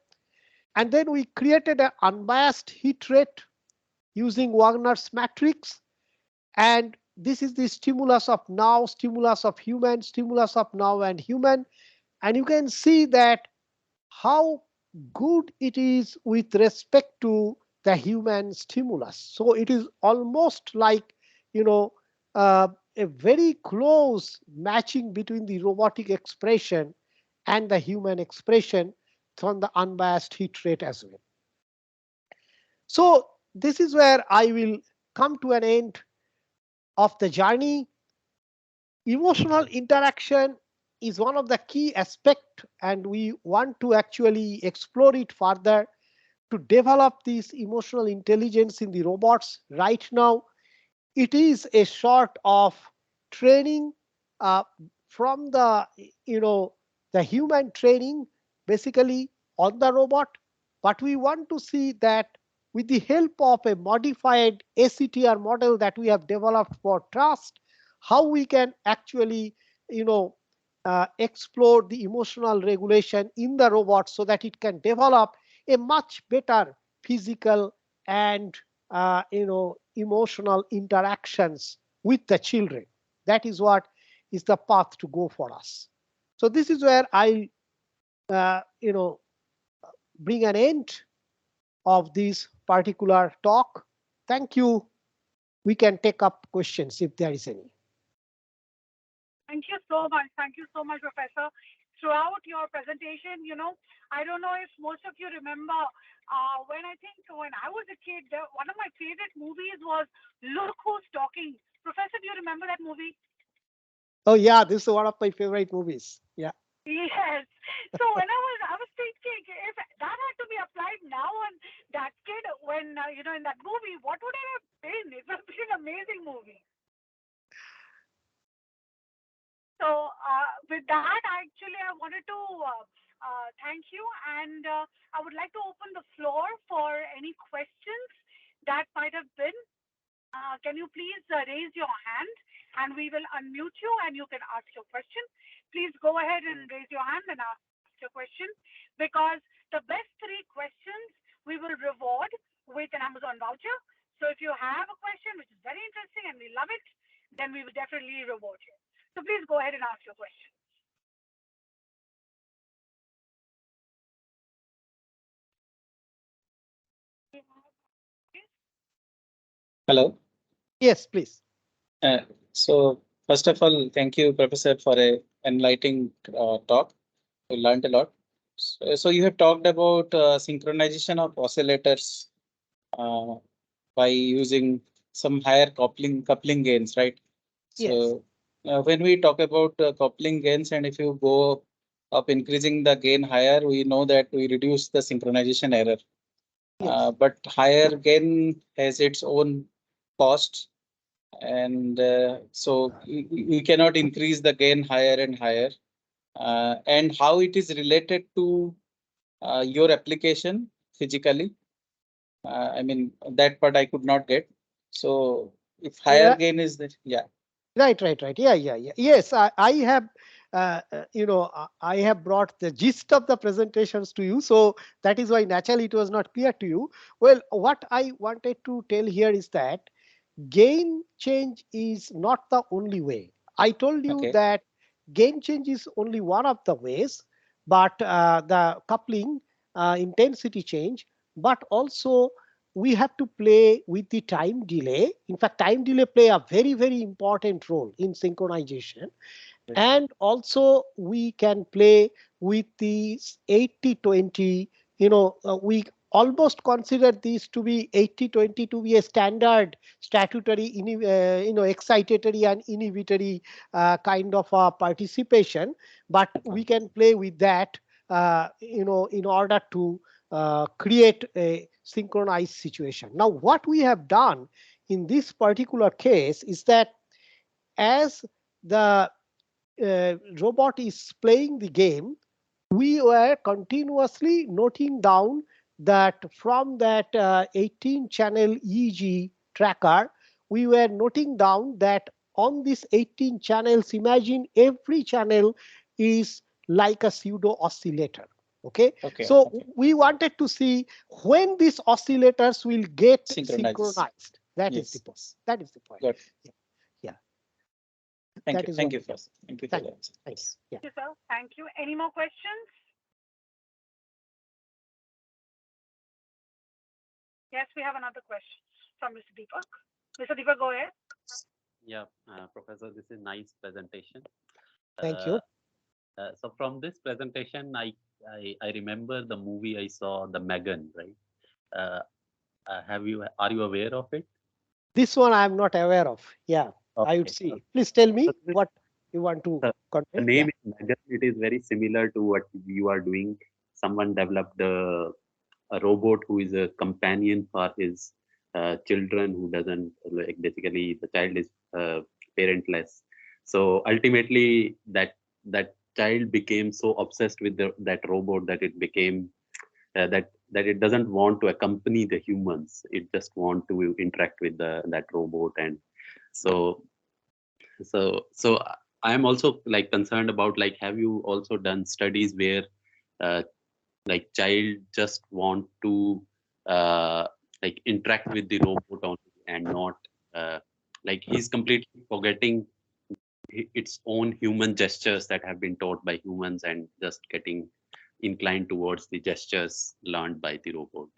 And then we created an unbiased heat rate using Wagner's matrix. And this is the stimulus of now, stimulus of human, stimulus of now and human. And you can see that how good it is with respect to the human stimulus. So it is almost like, a very close matching between the robotic expression and the human expression from the unbiased heat rate as well. So this is where I will come to an end of the journey. Emotional interaction is one of the key aspects, and we want to actually explore it further to develop this emotional intelligence in the robots. Right now, it is a sort of training uh, from the the human training basically on the robot, but we want to see that with the help of a modified ACTR model that we have developed for trust, how we can actually explore the emotional regulation in the robot so that it can develop a much better physical and emotional interactions with the children. That is what is the path to go for us. So this is where I bring an end of this particular talk. Thank you. We can take up questions if there is any. Thank you so much. Thank you so much, Professor. Throughout your presentation, I don't know if most of you remember when I was a kid, one of my favorite movies was Look Who's Talking. Professor, do you remember that movie? Oh yeah, this is one of my favorite movies. Yeah. Yes. So when I was thinking if that had to be applied now on that kid when in that movie, what would it have been? It would have been an amazing movie. So with that, actually, I wanted to thank you, and I would like to open the floor for any questions that might have been. Can you please raise your hand, and we will unmute you, and you can ask your question. Please go ahead and raise your hand and ask your question, because the best 3 questions we will reward with an Amazon voucher. So if you have a question which is very interesting and we love it, then we will definitely reward you. So please go ahead and ask your question. Hello. Yes, please. So first of all, thank you, Professor, for a enlightening talk. We learned a lot. So you have talked about synchronization of oscillators uh, by using some higher coupling gains, right? Yes. So when we talk about coupling gains, and if you go up increasing the gain higher, we know that we reduce the synchronization error. Yes. But higher gain has its own cost, and so you cannot increase the gain higher and higher. And how it is related to your application physically, I mean, that part I could not get. So if higher Yeah. gain is that, yeah. Right. Yeah. Yes, I have. I have brought the gist of the presentations to you, so that is why naturally it was not clear to you. Well, what I wanted to tell here is that gain change is not the only way. I told you Okay. that gain change is only one of the ways, but the coupling intensity change, but also we have to play with the time delay. In fact, time delay play a very important role in synchronization. And also we can play with the 80-20. We almost consider this to be 80-20 to be a standard statutory excitatory and inhibitory kind of a participation, but we can play with that in order to create a synchronized situation. Now what we have done in this particular case is that as the robot is playing the game, we were continuously noting down that from that 18 channel EEG tracker, we were noting down that on these 18 channels, imagine every channel is like a pseudo oscillator. Okay. So we wanted to see when these oscillators will get synchronized. That is the point. That is the point. Good. Yeah. Thank you. Thank you first. Thank you for that. Thank you, sir. Thank you. Any more questions? Yes, we have another question from Mr. Deepak. Mr. Deepak, go ahead. Yeah, Professor, this is nice presentation. Thank you. So from this presentation, I remember the movie I saw, The Megan, right? Are you aware of it? This one I am not aware of. Yeah, okay. I would see. Please tell me what you want to convey. The name is Megan. It is very similar to what you are doing. Someone developed a robot who is a companion for his children, who doesn't, like, basically the child is parentless. So ultimately that child became so obsessed with that robot that it became that it doesn't want to accompany the humans. It just want to interact with that robot. And so I am also like concerned about like, have you also done studies where like child just want to like interact with the robot only and not like he's completely forgetting its own human gestures that have been taught by humans and just getting inclined towards the gestures learned by the robot.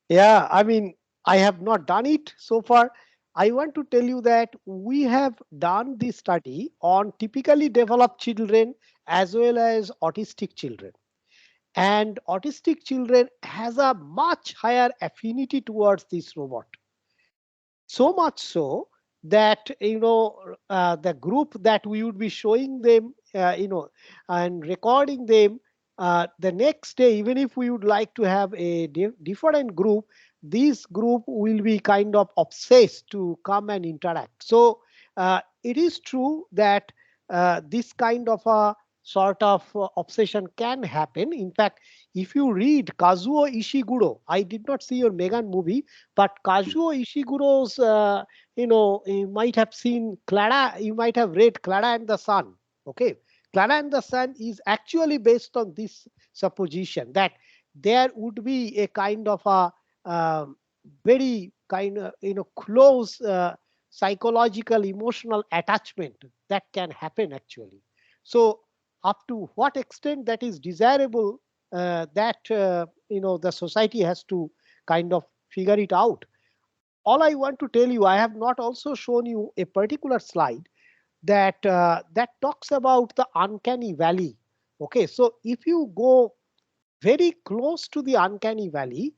Yeah, I mean, I have not done it so far. I want to tell you that we have done this study on typically developed children as well as autistic children. And autistic children has a much higher affinity towards this robot. So much so that the group that we would be showing them and recording them the next day, even if we would like to have a different group, this group will be kind of obsessed to come and interact. So it is true that this kind of a sort of obsession can happen. In fact, if you read Kazuo Ishiguro, I did not see your Megan movie, but Kazuo Ishiguro's, you might have seen Clara, you might have read Clara and the Sun. Okay. Clara and the Sun is actually based on this supposition that there would be a kind of a very kind of, close psychological, emotional attachment that can happen actually. So up to what extent that is desirable, that, the society has to kind of figure it out. All I want to tell you, I have not also shown you a particular slide that talks about the uncanny valley. Okay, so if you go very close to the uncanny valley,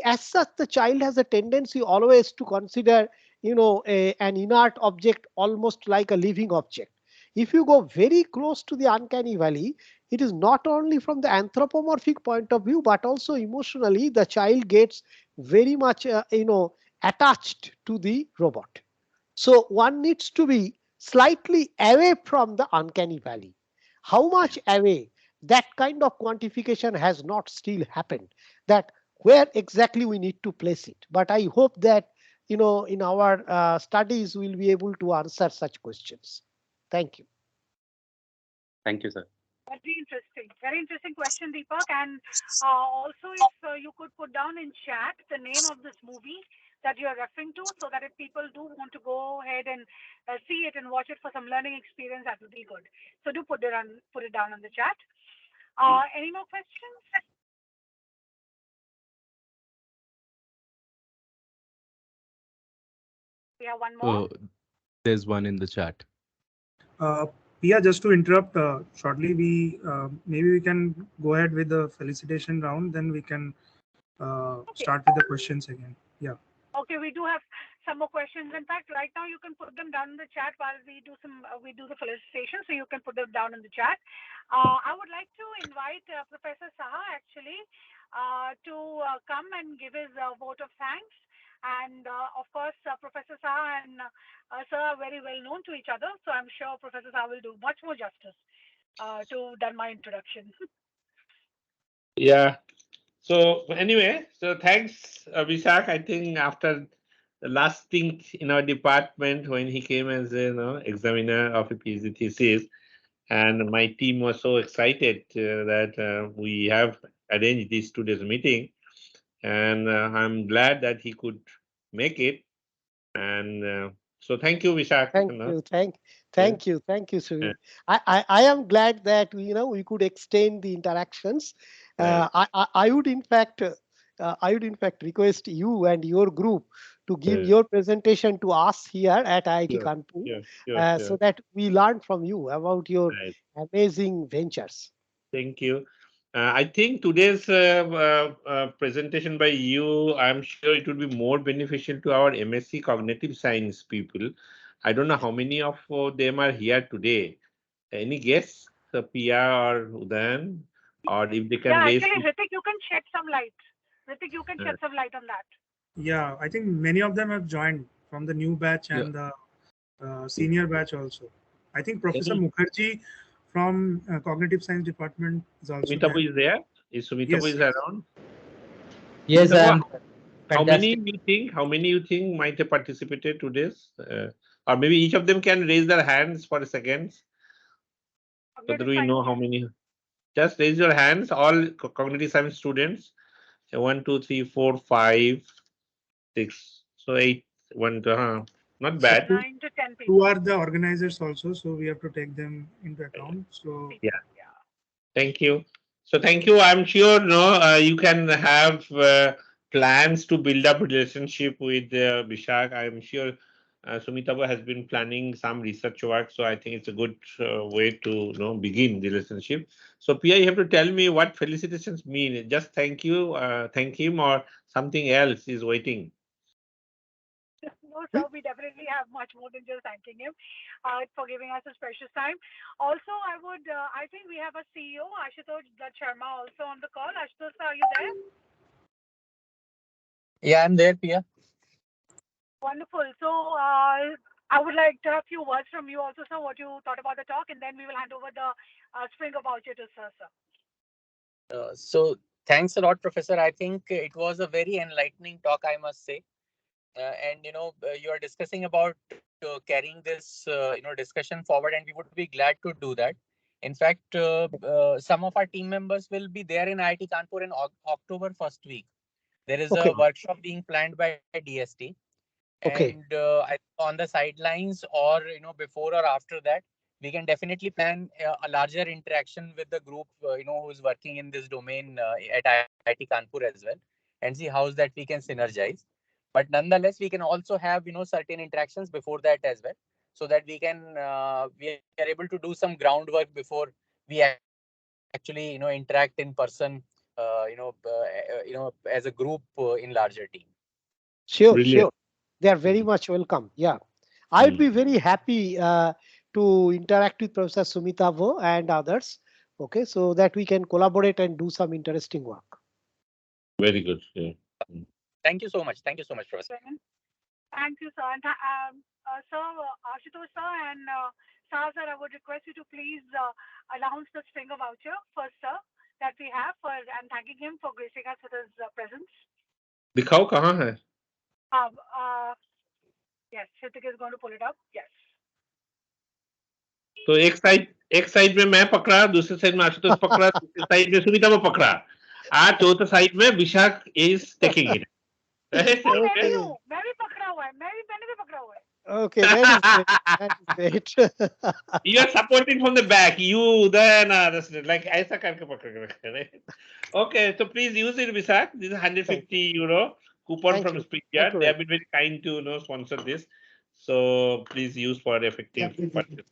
as such, the child has a tendency always to consider, an inert object almost like a living object. If you go very close to the uncanny valley, it is not only from the anthropomorphic point of view, but also emotionally, the child gets very much, attached to the robot. So one needs to be slightly away from the uncanny valley. How much away? That kind of quantification has not still happened. That where exactly we need to place it. But I hope that, in our studies we'll be able to answer such questions. Thank you. Thank you, sir. Very interesting question, Deepak. And also, if you could put down in chat the name of this movie that you're referring to, so that if people do want to go ahead and see it and watch it for some learning experience, that would be good. So do put it down in the chat. Any more questions? We have one more. There's one in the chat. Pia, just to interrupt shortly, we maybe we can go ahead with the felicitation round, then we can start with the questions again. Yeah. Okay, we do have some more questions. In fact, right now you can put them down in the chat while we do the felicitation. So you can put them down in the chat. I would like to invite Professor Saha actually to come and give his vote of thanks. And of course, Professor Saha and Sir are very well known to each other. So I'm sure Professor Saha will do much more justice to than my introduction. Yeah. So anyway, so thanks, Bishakh. I think after the last stint in our department when he came as examiner of a PhD thesis, and my team was so excited that we have arranged this today's meeting, and I'm glad that he could make it. And so thank you, Bishakh. Thank you, Suvir. I am glad that we could extend the interactions. I would in fact request you and your group to give your presentation to us here at IIT Kanpur, so that we learn from you about your amazing ventures. Thank you. I think today's presentation by you, I'm sure it would be more beneficial to our MSc Cognitive Science people. I don't know how many of them are here today. Any guess, Pia or Udan? Or if they can raise... Actually, Ritik, you can shed some light. Ritik, you can shed some light on that. Yeah, I think many of them have joined from the new batch and the senior batch also. I think Professor Mukherjee from Cognitive Science Department is also Sumitabu there. Is there? Is Sumitabu is around? Yes, Sumitabu, how many you think might have participated today's? Or maybe each of them can raise their hands for a second. So do we know how many? Just raise your hands, all cognitive science students. So 1, 2, 3, 4, 5, 6. So 8, 1, 2, not bad. 9 to 10 people. Who are the organizers also, so we have to take them into account. So yeah. Thank you. So thank you. I'm sure you can have plans to build up relationship with Bishakh. I'm sure Sumitaba has been planning some research work, so I think it's a good way to begin the relationship. So Pia, you have to tell me what felicitations mean. Just thank you, thank him, or something else is waiting. No, sir, we definitely have much more than just thanking him for giving us his precious time. Also, I think we have a CEO, Ashutosh Sharma, also on the call. Ashutosh, are you there? Yeah, I'm there, Pia. Wonderful. So, I would like to have a few words from you also, sir, what you thought about the talk, and then we will hand over the Springer voucher to sir. So thanks a lot, Professor. I think it was a very enlightening talk, I must say. And you are discussing about carrying this discussion forward, and we would be glad to do that. In fact, some of our team members will be there in IIT Kanpur in October first week. There is a workshop being planned by DST, and on the sidelines, or before or after that, we can definitely plan a larger interaction with the group who is working in this domain at IIT Kanpur as well, and see how is that we can synergize. But nonetheless, we can also have certain interactions before that as well, so that we are able to do some groundwork before we actually interact in person, as a group in larger team. Sure, Brilliant. sure. They are very much welcome. Yeah. I would be very happy to interact with Professor Sumitavo and others. Okay, so that we can collaborate and do some interesting work. Very good. Yeah. Thank you so much. Thank you so much, Professor. Thank you, sir. And sir, Ashutosh sir, and Sir, I would request you to please announce the Springer voucher first, sir, that we have and thanking him for gracing us with his presence. दिखाओ कहाँ है? Yes, Shritik is going to pull it up. Yes. तो एक side में मैं पकड़ा, दूसरे side में आशुतोष पकड़ा, तीसरे साइड में सुनीता को पकड़ा, चौथे साइड में विशाख is taking it. मैं भी पकड़ा हुआ है, मैंने भी पकड़ा हुआ है. Okay, that is great. You are supporting from the back. You then like ऐसा करके पकड़ के right? Okay, so please use it, Vishak. This is 150 euro coupon from Springyard. They have been very kind to sponsor this. So please use for effective purchase.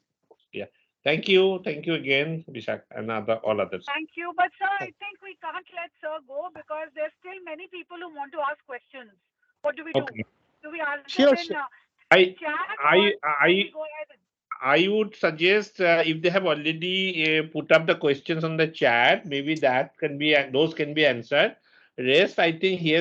Yeah. Thank you again, Vishak, and all others. Thank you, but sir, I think we can't let sir go because there's still many people who want to ask questions. What do we do? Do we answer in chat? I would suggest if they have already put up the questions on the chat, maybe those can be answered. Rest, I think he has